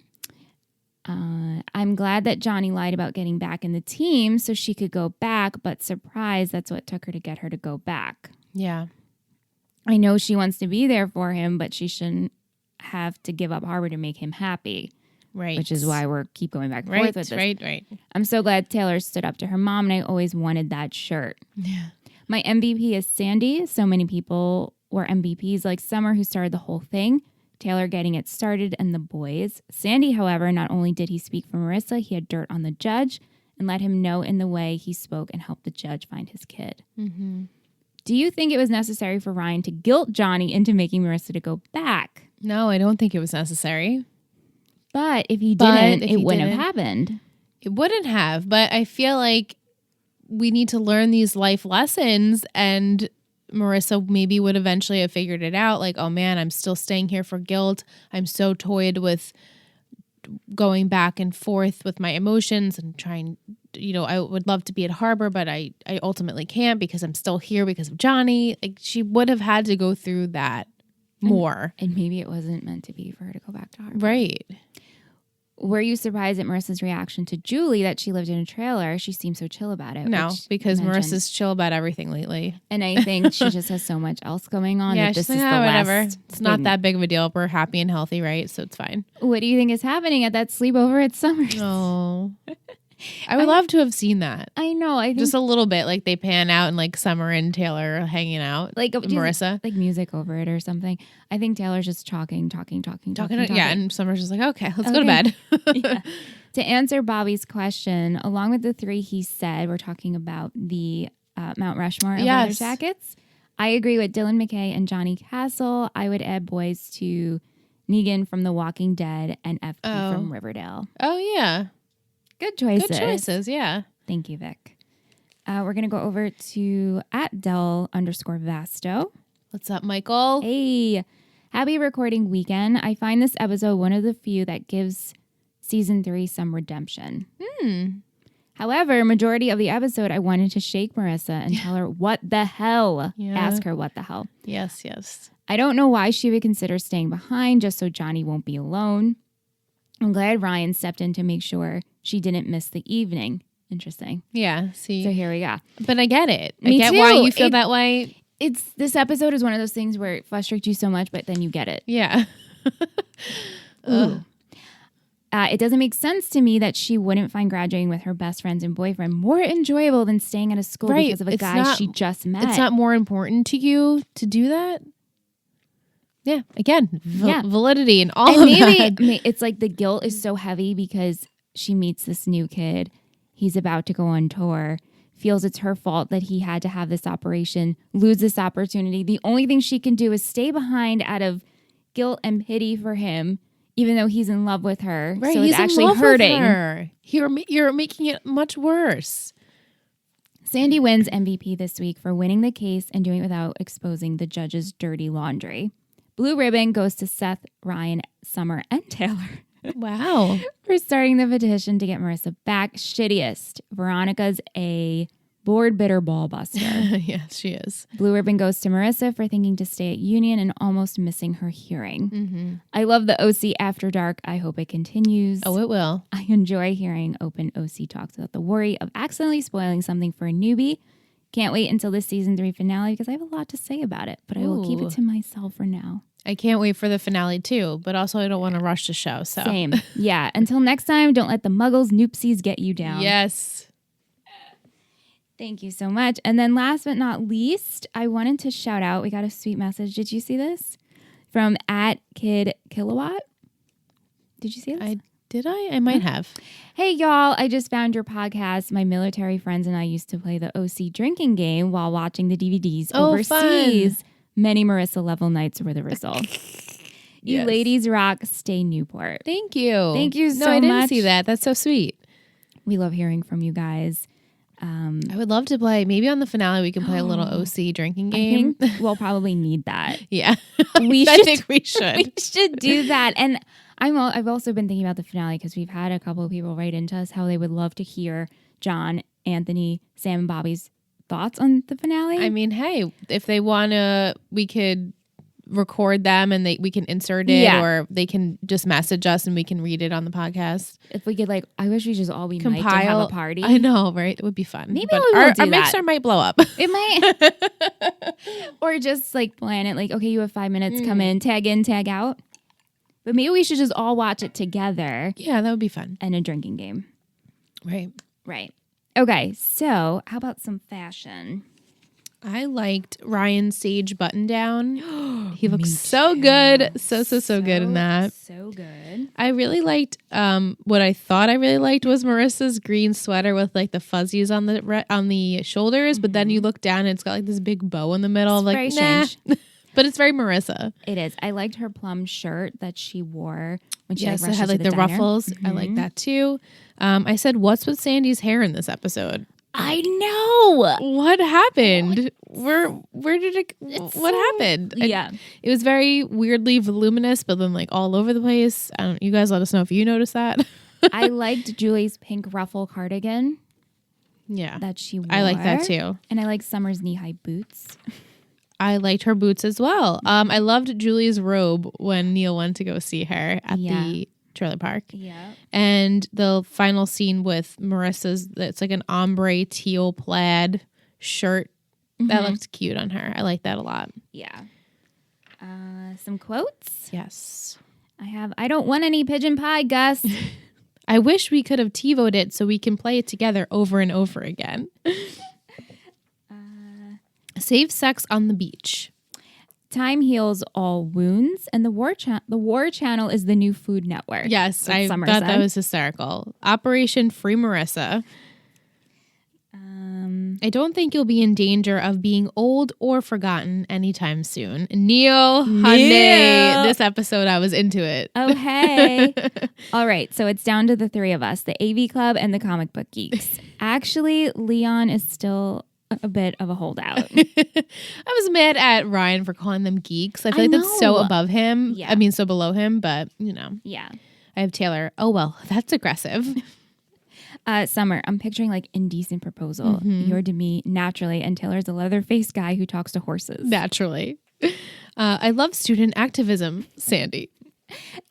I'm glad that Johnny lied about getting back in the team so she could go back, but surprised that's what took her to get her to go back. Yeah. I know she wants to be there for him, but she shouldn't have to give up Harbor to make him happy. Right. Which is why we're keep going back and forth with this. Right. I'm so glad Taylor stood up to her mom, and I always wanted that shirt. Yeah. My MVP is Sandy. So many people were MVPs like Summer, who started the whole thing. Taylor getting it started, and the boys. Sandy, however, not only did he speak for Marissa, he had dirt on the judge and let him know in the way he spoke and helped the judge find his kid. Mm-hmm. Do you think it was necessary for Ryan to guilt Johnny into making Marissa to go back? No, I don't think it was necessary. But if he didn't, it wouldn't have happened. It wouldn't have, but I feel like we need to learn these life lessons, and Marissa maybe would eventually have figured it out. Like, oh man, I'm still staying here for guilt. I'm so toyed with going back and forth with my emotions and trying, I would love to be at Harbor, but I ultimately can't because I'm still here because of Johnny. Like, she would have had to go through that more. And maybe it wasn't meant to be for her to go back to Harbor. Right. Were you surprised at Marissa's reaction to Julie that she lived in a trailer? She seemed so chill about it. No, because Marissa's chill about everything lately. And I think she just has so much else going on. Yeah, that she's this like, is the whatever. last It's not thing. that big of a deal. We're happy and healthy, right? So it's fine. What do you think is happening at that sleepover at Summer's? Oh, I would love to have seen that. I know. I think Just a little bit, like they pan out and like Summer and Taylor are hanging out, like and Marissa like music over it or something. I think Taylor's just talking. Yeah, and Summer's just like, okay, let's go to bed. Yeah. To answer Bobby's question, along with the three he said, we're talking about the Mount Rushmore of leather jackets. I agree with Dylan McKay and Johnny Castle. I would add boys to Negan from The Walking Dead and FP from Riverdale. Oh yeah, Good choices. good choices. Yeah. Thank you, Vic. We're going to go over to @Del_Vasto. What's up, Michael? Hey, happy recording weekend. I find this episode one of the few that gives season 3 some redemption. However, majority of the episode, I wanted to shake Marissa and tell her what the hell. Yeah. Ask her what the hell. Yes. I don't know why she would consider staying behind just so Johnny won't be alone. I'm glad Ryan stepped in to make sure she didn't miss the evening. Interesting. Yeah. See, So here we go. but I get it. Me I get too. why you feel that way. This episode is one of those things where it frustrates you so much, but then you get it. Yeah. It doesn't make sense to me that she wouldn't find graduating with her best friends and boyfriend more enjoyable than staying at a school Right. because of a It's guy not- she just met. It's not more important to you to do that. Yeah. Again, validity and all And of that. maybe it's like the guilt is so heavy because she meets this new kid. He's about to go on tour. Feels it's her fault that he had to have this operation, lose this opportunity. The only thing she can do is stay behind out of guilt and pity for him, even though he's in love with her. Right, So he's it's actually in love hurting. with her. You're making it much worse. Sandy wins MVP this week for winning the case and doing it without exposing the judge's dirty laundry. Blue ribbon goes to Seth, Ryan, Summer, and Taylor Wow. for starting the petition to get Marissa back. Shittiest. Veronica's a bored, bitter ball buster. Yes, she is. Blue ribbon goes to Marissa for thinking to stay at Union and almost missing her hearing. I love the OC After Dark. I hope it continues. Oh, it will. I enjoy hearing open OC talks without the worry of accidentally spoiling something for a newbie. Can't wait until this season 3 finale because I have a lot to say about it, but I will keep Ooh. it to myself for now. I can't wait for the finale too, but also I don't want to rush the show. So Same. Yeah. Until next time, don't let the muggles noopsies get you down. Yes. Thank you so much. And then last but not least, I wanted to shout out, we got a sweet message. Did you see this? From @KidKilowatt. Did you see this? I might have. Hey, y'all, I just found your podcast. My military friends and I used to play the OC drinking game while watching the DVDs Oh, overseas. Many Marissa level nights were the result. You Yes. ladies rock. Stay Newport. Thank you. Thank you so No, I didn't much. see that. That's so sweet. We love hearing from you guys. I would love to play. Maybe on the finale we can play a little OC drinking game. I think we'll probably need that. Yeah, We I should- think we should. We should do that. And I've also been thinking about the finale because we've had a couple of people write into us how they would love to hear John, Anthony, Sam, and Bobby's thoughts on the finale. I mean, hey, if they want to, we could record them and we can insert it, or they can just message us and we can read it on the podcast. if we could, like, I wish we just all be mic'd and have a party. I know, right? It would be fun. Maybe but we will our do that. mixer might blow up. It might. Or just like plan it like, okay, you have 5 minutes, come in, tag out. But maybe we should just all watch it together Yeah, that would be fun. and a drinking game. Right. Right. Okay, so how about some fashion? I liked Ryan's sage button down. He looks so good. So good in that. So good. I really liked what I thought I really liked was Marissa's green sweater with like the fuzzies on the shoulders, but then you look down and it's got like this big bow in the middle. It's Like, very nah. strange. But it's very Marissa. It is. I liked her plum shirt that she wore when she Yes, like, it rushed had into like the diner. ruffles. I like that too. I said, what's with Sandy's hair in this episode? I know. What happened? Where did it? What happened? Yeah. It was very weirdly voluminous, but then like all over the place. I don't. You guys let us know if you noticed that. I liked Julie's pink ruffle cardigan Yeah, that she wore. I like that too. And I like Summer's knee-high boots. I liked her boots as well. I loved Julie's robe when Neil went to go see her at the trailer park. Yeah. And the final scene with Marissa's, it's like an ombre teal plaid shirt. That looked cute on her. I like that a lot. Yeah. Some quotes. Yes. I don't want any pigeon pie, Gus. I wish we could have TiVo'd it so we can play it together over and over again. Save sex on the beach. Time heals all wounds, and the War Channel is the new Food Network. Yes, That's I Summer thought said. that was hysterical. Operation Free Marissa. I don't think you'll be in danger of being old or forgotten anytime soon. Neil Hyundai. This episode, I was into it. Oh, hey. All right. So it's down to the three of us, the AV Club and the Comic Book Geeks. Actually, Leon is still a bit of a holdout. I was mad at Ryan for calling them geeks. I feel like that's so know. above him. Yeah. I mean, so below him, but you know. Yeah. I have Taylor. Oh, well, that's aggressive. Summer, I'm picturing like indecent proposal. You're to me naturally, and Taylor's a leather-faced guy who talks to horses. Naturally. I love student activism, Sandy.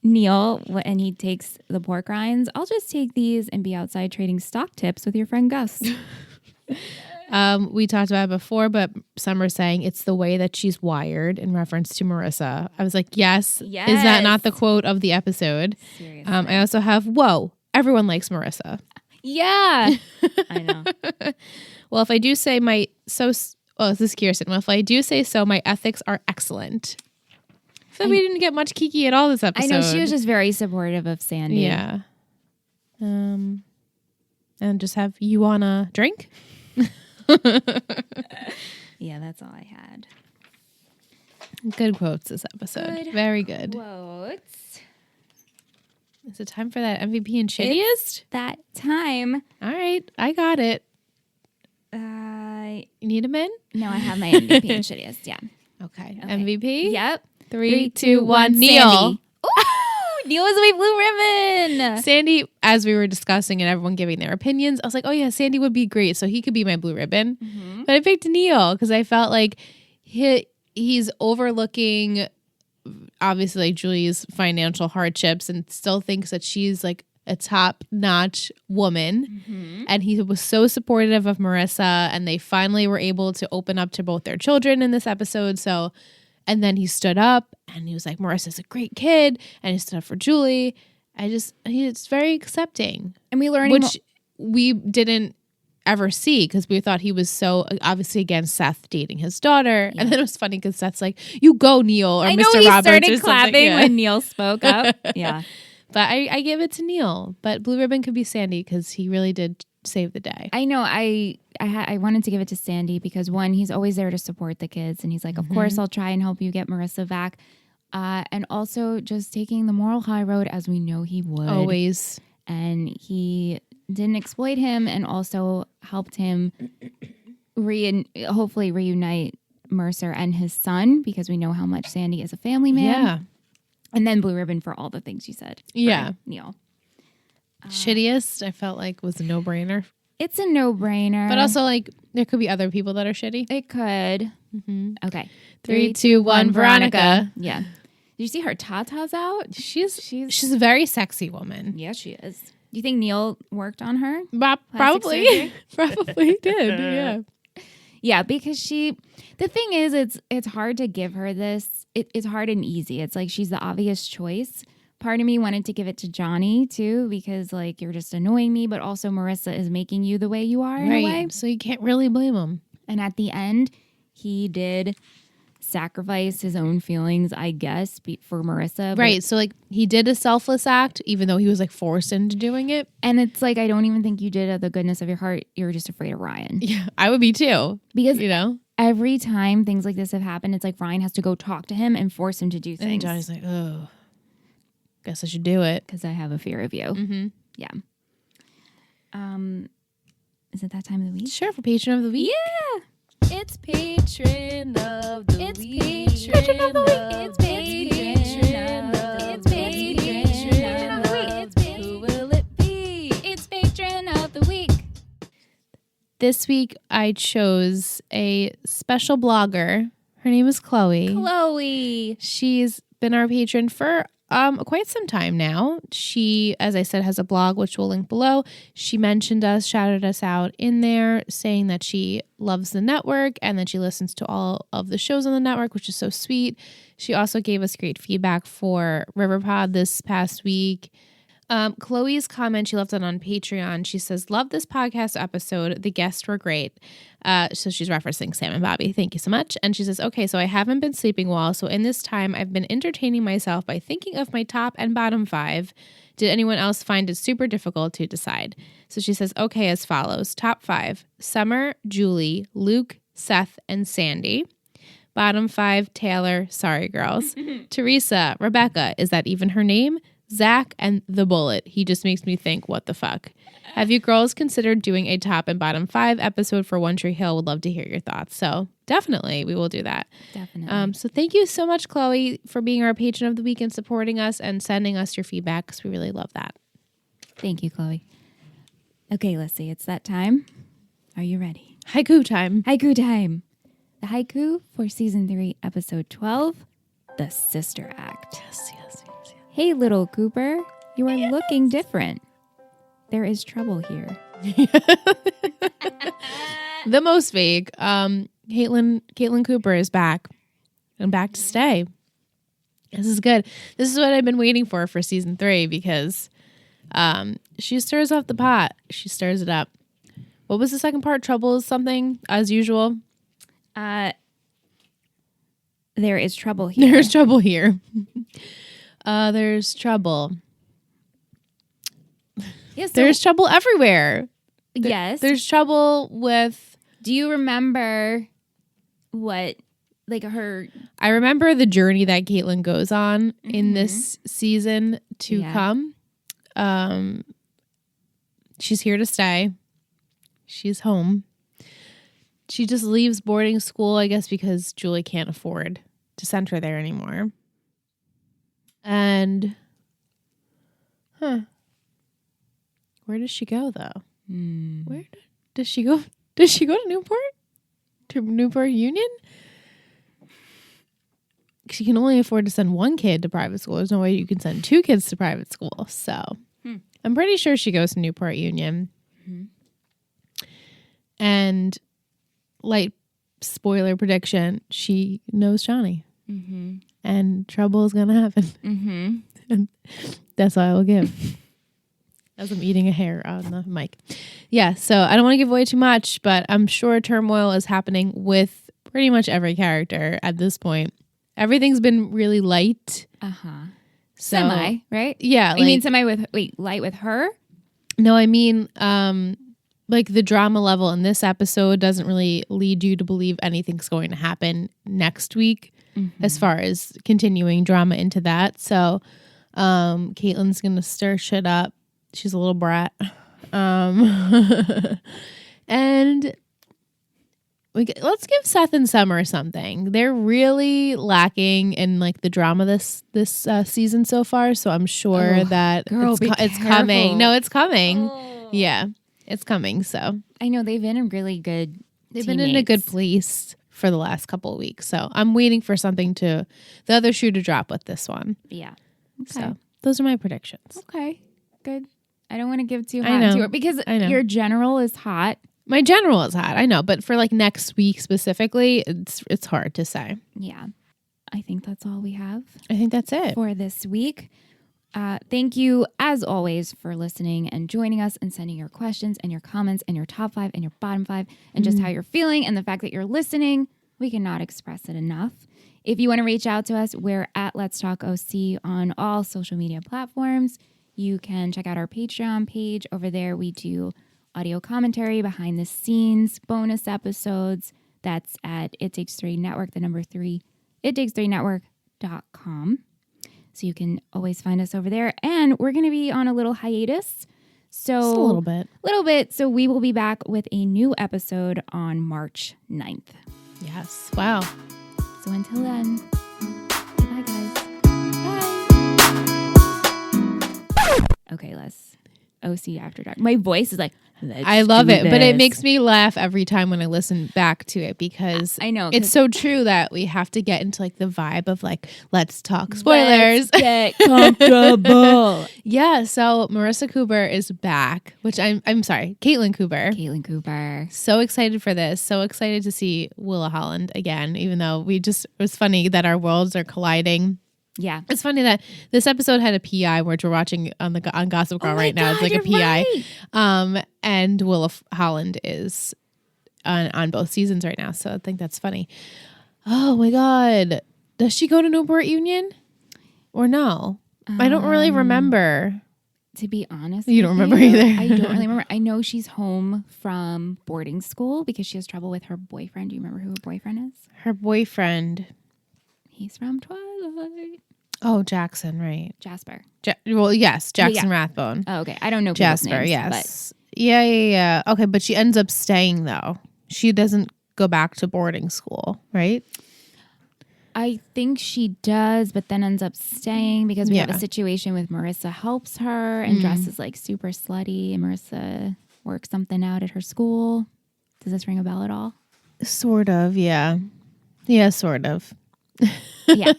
Neil, and he takes the pork rinds. I'll just take these and be outside trading stock tips with your friend Gus. We talked about it before, but Summer saying it's the way that she's wired in reference to Marissa. I was like, yes. Is that not the quote of the episode? Seriously. I also have, whoa, everyone likes Marissa. Yeah. I know. Well, if I do say this is Kirsten. Well, if I do say so, my ethics are excellent. So we didn't get much Kiki at all this episode. I know she was just very supportive of Sandy. Yeah. And just have you wanna drink? Yeah, that's all I had. Good quotes this episode. Good Very good. Quotes. Is it time for that MVP and shittiest? That time. All right, I got it. You need a min? No, I have my MVP and shittiest. Yeah. Okay. MVP? Yep. 3, 2, 1. Neil. Sandy. Ooh, Neil is my blue ribbon. Sandy, as we were discussing and everyone giving their opinions, I was like, oh yeah, Sandy would be great. So he could be my blue ribbon. But I picked Neil because I felt like he's overlooking, obviously, like Julie's financial hardships and still thinks that she's like a top-notch woman. And he was so supportive of Marissa, and they finally were able to open up to both their children in this episode. So, and then he stood up and he was like, Marissa's a great kid, and he stood up for Julie. He's very accepting. And we learned Which we didn't ever see because we thought he was so obviously against Seth dating his daughter. And then it was funny because Seth's like, you go, Neil, or I Mr. know he Roberts or started something. clapping Yeah. when Neil spoke up. Yeah. But I give it to Neil. But blue ribbon could be Sandy because he really did save the day. I know. I wanted to give it to Sandy because one, he's always there to support the kids, and he's like, of course, I'll try and help you get Marissa back. And also just taking the moral high road as we know he would. Always. And he didn't exploit him and also helped him hopefully reunite Mercer and his son, because we know how much Sandy is a family man. Yeah. And then Blue Ribbon for all the things you said. Yeah. Right, Neil. Shittiest, I felt like was a no-brainer. It's a no-brainer. But also, like, there could be other people that are shitty. it could. Okay. 3, 2, 1, Veronica. Yeah. Did you see her tatas out? She's a very sexy woman. Yeah, she is. Do you think Neil worked on her? Probably. surgery? Probably did, yeah. Yeah, because the thing is, it's hard to give her this. It's hard and easy. It's like she's the obvious choice. Part of me wanted to give it to Johnny too, because like you're just annoying me, but also Marissa is making you the way you are in a way. So you can't really blame him. And at the end, he did sacrifice his own feelings, I guess, for Marissa. but- Right. So like he did a selfless act, even though he was like forced into doing it. And it's like, I don't even think you did it out of the goodness of your heart. You were just afraid of Ryan. Yeah, I would be too. Because You know? every time things like this have happened, it's like Ryan has to go talk to him and force him to do And things. Johnny's like, oh, guess I should do it. Because I have a fear of you. Mm-hmm. Yeah. Is it that time of the week? Sure, for patron of the week. Yeah. It's patron of the It's week. patron of the week. It's patron of the week. Patron of the week. Who will it be? It's patron of the week. This week I chose a special blogger. Her name is Chloe. Chloe. She's been our patron for quite some time now. She, as I said, has a blog, which we'll link below. She mentioned us, shouted us out in there, saying that she loves the network and that she listens to all of the shows on the network, which is so sweet. She also gave us great feedback for Riverpod this past week. Chloe's comment, she left it on Patreon. She says, love this podcast episode. The guests were great. So she's referencing Sam and Bobby. Thank you so much. And she says, okay, so I haven't been sleeping well. So in this time, I've been entertaining myself by thinking of my top and bottom 5. Did anyone else find it super difficult to decide? So she says, okay, as follows. Top 5, Summer, Julie, Luke, Seth, and Sandy. Bottom 5, Taylor, sorry girls. Teresa, Rebecca, is that even her name? Zach, and the Bullet. He just makes me think, what the fuck? Have you girls considered doing a top and bottom 5 episode for One Tree Hill? Would love to hear your thoughts. So definitely, we will do that. Definitely. So thank you so much, Chloe, for being our patron of the week and supporting us and sending us your feedback, because we really love that. Thank you, Chloe. Okay, let's see. It's that time. Are you ready? Haiku time. Haiku time. The haiku for season 3, episode 12, The Sister Act. Yes. Hey, little Cooper, you are looking different. There is trouble here. The most vague. Caitlin Cooper is back and back to stay. This is good. This is what I've been waiting for season 3, because she stirs up the pot. She stirs it up. What was the second part? Trouble is something, as usual. There is trouble here. There's trouble here. There's trouble. Yes, There's trouble everywhere. yes. There's trouble with... Do you remember what, like her... I remember the journey that Caitlin goes on in this season to Yeah. come. She's here to stay. She's home. She just leaves boarding school, I guess, because Julie can't afford to send her there anymore. And, where does she go, though? Where does she go? Does she go to Newport? To Newport Union? She can only afford to send one kid to private school. There's no way you can send 2 kids to private school. So I'm pretty sure she goes to Newport Union. And light spoiler prediction, she knows Johnny. And trouble is going to happen. And that's all I will give. As I'm eating a hair on the mic. Yeah, so I don't want to give away too much, but I'm sure turmoil is happening with pretty much every character at this point. Everything's been really light. Uh-huh. So, Semi, right? Yeah. You mean semi with, light with her? No, I mean, like the drama level in this episode doesn't really lead you to believe anything's going to happen next week as far as continuing drama into that. So Caitlin's going to stir shit up. She's a little brat. And let's give Seth and Summer something. They're really lacking in like the drama this season so far. So I'm sure that girl, it's coming. careful. No, it's coming. Yeah, it's coming. So I know they've been in really good. they've been in a good place for the last couple of weeks. So I'm waiting for the other shoe to drop with this one. Yeah. So those are my predictions. Okay. Good. I don't want to give too I hot know. to it because I know. your general is hot. My general is hot, I know, but for like next week specifically, it's hard to say. Yeah. I think that's all we have I think that's it. for this week. Thank you, as always, for listening and joining us and sending your questions and your comments and your top 5 and your bottom 5 and just how you're feeling and the fact that you're listening. We cannot express it enough. If you want to reach out to us, we're at Let's Talk OC on all social media platforms. You can check out our Patreon page. Over there, we do audio commentary, behind the scenes, bonus episodes. That's at It Takes 3 Network, the number 3, ittakes3network.com. So you can always find us over there. And we're going to be on a little hiatus. So Just a little bit. So we will be back with a new episode on March 9th. Yes. Wow. So until then, bye guys. Bye. Okay, let's OC After Dark. My voice is like, I love it, but it this. makes me laugh every time when I listen back to it because I know, it's 'cause- so true that we have to get into like the vibe of like, let's talk spoilers. Let's get comfortable. Yeah. So Marissa Cooper is back, which I'm sorry, Caitlin Cooper. Caitlin Cooper. So excited for this. So excited to see Willa Holland again, even though it was funny that our worlds are colliding. Yeah. It's funny that this episode had a PI, which we're watching on Gossip Girl right now. It's like a PI. Right. And Willa Holland is on both seasons right now. So I think that's funny. Oh my God. Does she go to Newport Union or no? I don't really remember. To be honest, You don't with remember either. I don't really remember. I know she's home from boarding school because she has trouble with her boyfriend. Do you remember who her boyfriend is? Her boyfriend. He's from Twilight. Oh, Jackson, right. Jasper. Well, yes, Jackson Rathbone. Oh, okay. I don't know people's Jasper, names, yes. Yeah. Okay, but she ends up staying though. She doesn't go back to boarding school, right? I think she does, but then ends up staying because we have Yeah. a situation with Marissa helps her and dresses like super slutty, and Marissa works something out at her school. Does this ring a bell at all? Sort of, yeah. Yeah, sort of. Yeah.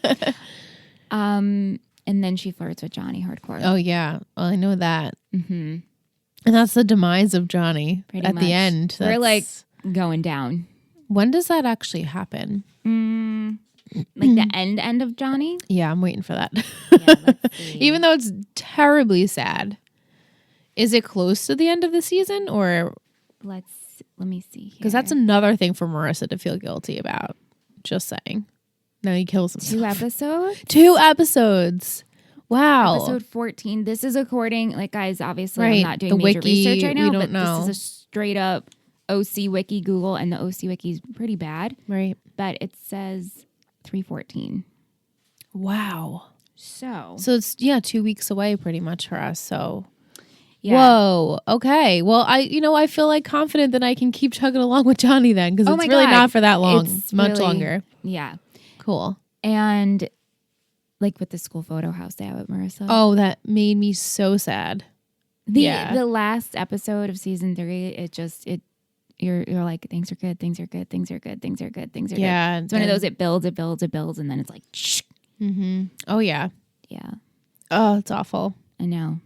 And then she flirts with Johnny hardcore. Oh, yeah. Well, I know that. Mm-hmm. And that's the demise of Johnny Pretty at much. the end. We're like That's- going down. when does that actually happen? Like the end of Johnny? Yeah, I'm waiting for that. Yeah, let's see. Even though it's terribly sad. Is it close to the end of the season or Let me see here. because that's another thing for Marissa to feel guilty about. Just saying. Now he kills himself. 2 episodes. 2 episodes. Wow. Episode 14. This is according, like, guys, obviously Right. I'm not doing The major wiki, research right now, we don't but know. this is a straight up OC Wiki Google, and the OC Wiki is pretty bad, Right. but it says 314. Wow. So So it's 2 weeks away pretty much for us. So yeah. whoa. Okay. Well, I feel like confident that I can keep chugging along with Johnny then because Oh it's my really God. not for that long. It's Much really- longer. Yeah. Cool. And like with the school photo house they have at Marissa. Oh, that made me so sad. The last episode of season 3, you're like, things are good, things are good, things are good, things are good, things are Yeah, good. It's one of those, it builds, and then it's like, Oh yeah. yeah, Oh, it's awful. I know.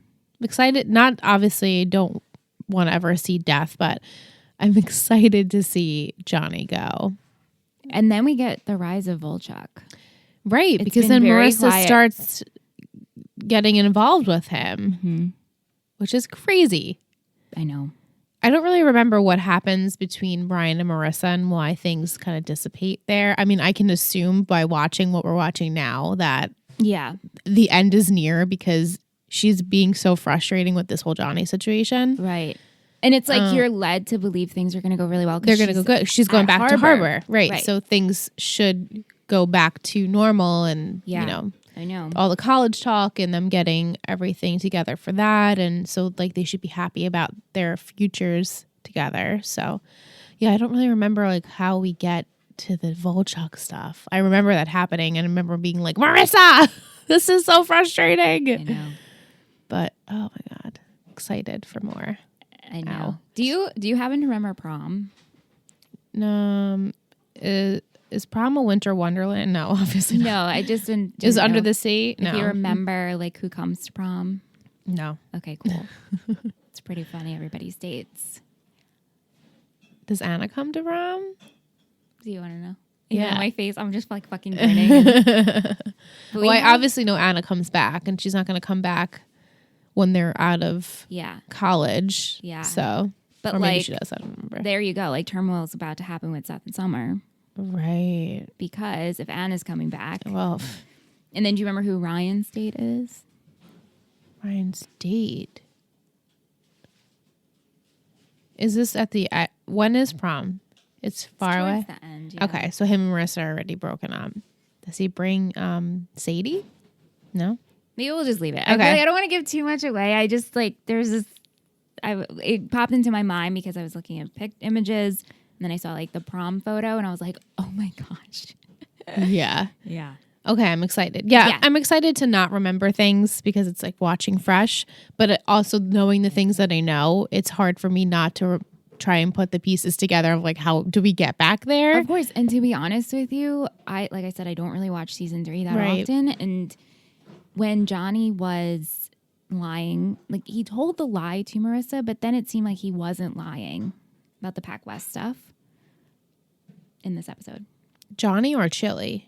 Excited. Not obviously don't want to ever see death, but I'm excited to see Johnny go. And then we get the rise of Volchuk. Right, It's because been then very Marissa quiet. starts getting involved with him, which is crazy. I know. I don't really remember what happens between Brian and Marissa and why things kind of dissipate there. I mean, I can assume by watching what we're watching now that Yeah. the end is near because she's being so frustrating with this whole Johnny situation. Right. And it's like you're led to believe things are going to go really well. 'Cause They're going to go good. She's going at back to Harbor. Right. Right. So things should go back to normal and, Yeah. I know. all the college talk and them getting everything together for that. And so like they should be happy about their futures together. So yeah, I don't really remember like how we get to the Volchok stuff. I remember that happening and I remember being like, Marissa, this is so frustrating. I know. But oh my God, excited for more. I know. Ow. Do you happen to remember prom? Is prom a winter wonderland? No, obviously not. No, I just didn't. Is know Under the Sea? If No. you remember like who comes to prom? No. Okay, cool. It's pretty funny. Everybody's dates. Does Anna come to prom? Do you want to know? Yeah. My face. I'm just like fucking grinning. Well, I obviously know Anna comes back, and she's not going to come back when they're out of college. Yeah. So, But or maybe like, she does. I don't remember. there you go. Like turmoil is about to happen with Seth and Summer Right. because if Anna's coming back, Well, and then do you remember who Ryan's date is? Ryan's date. Is this at the when is prom? It's far Towards away. the end. Yeah. Okay, so him and Marissa are already broken up. Does he bring Sadie? No. Maybe we'll just leave it. Okay. I feel like I don't want to give too much away. I just like there's this. It popped into my mind because I was looking at images, and then I saw like the prom photo, and I was like, oh my gosh. Yeah. Yeah. Okay, I'm excited. Yeah, Yeah. I'm excited to not remember things because it's like watching fresh, but also knowing the things that I know, it's hard for me not to try and put the pieces together of like how do we get back there? Of course, and to be honest with you, like I said, I don't really watch season 3 that Right. often, and when Johnny was lying, like he told the lie to Marissa, but then it seemed like he wasn't lying about the Pac West stuff in this episode. Johnny or Chili?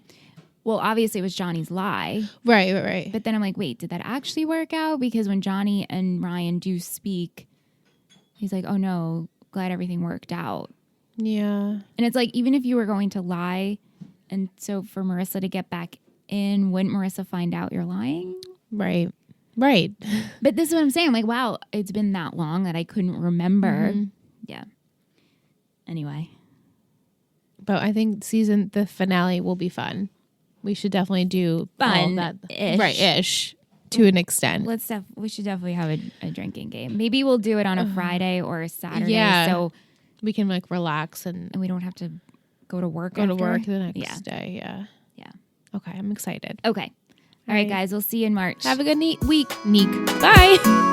Well, obviously it was Johnny's lie, Right. but then I'm like, wait, did that actually work out? Because when Johnny and Ryan do speak, he's like, oh no, glad everything worked out. Yeah. And it's like, even if you were going to lie, and so for Marissa to get back in, wouldn't Marissa find out you're lying? Right. But this is what I'm saying. Like, wow, it's been that long that I couldn't remember. Yeah. Anyway. But I think the finale will be fun. We should definitely do all that. Fun-ish. Right-ish to an extent. We should definitely have a drinking game. Maybe we'll do it on a Friday or a Saturday. Yeah. So We can like relax and we don't have to go to work. go to after. work the next day. Yeah. Yeah. Okay, I'm excited. Okay. All right, guys. We'll see you in March. Have a good week. Neek. Bye.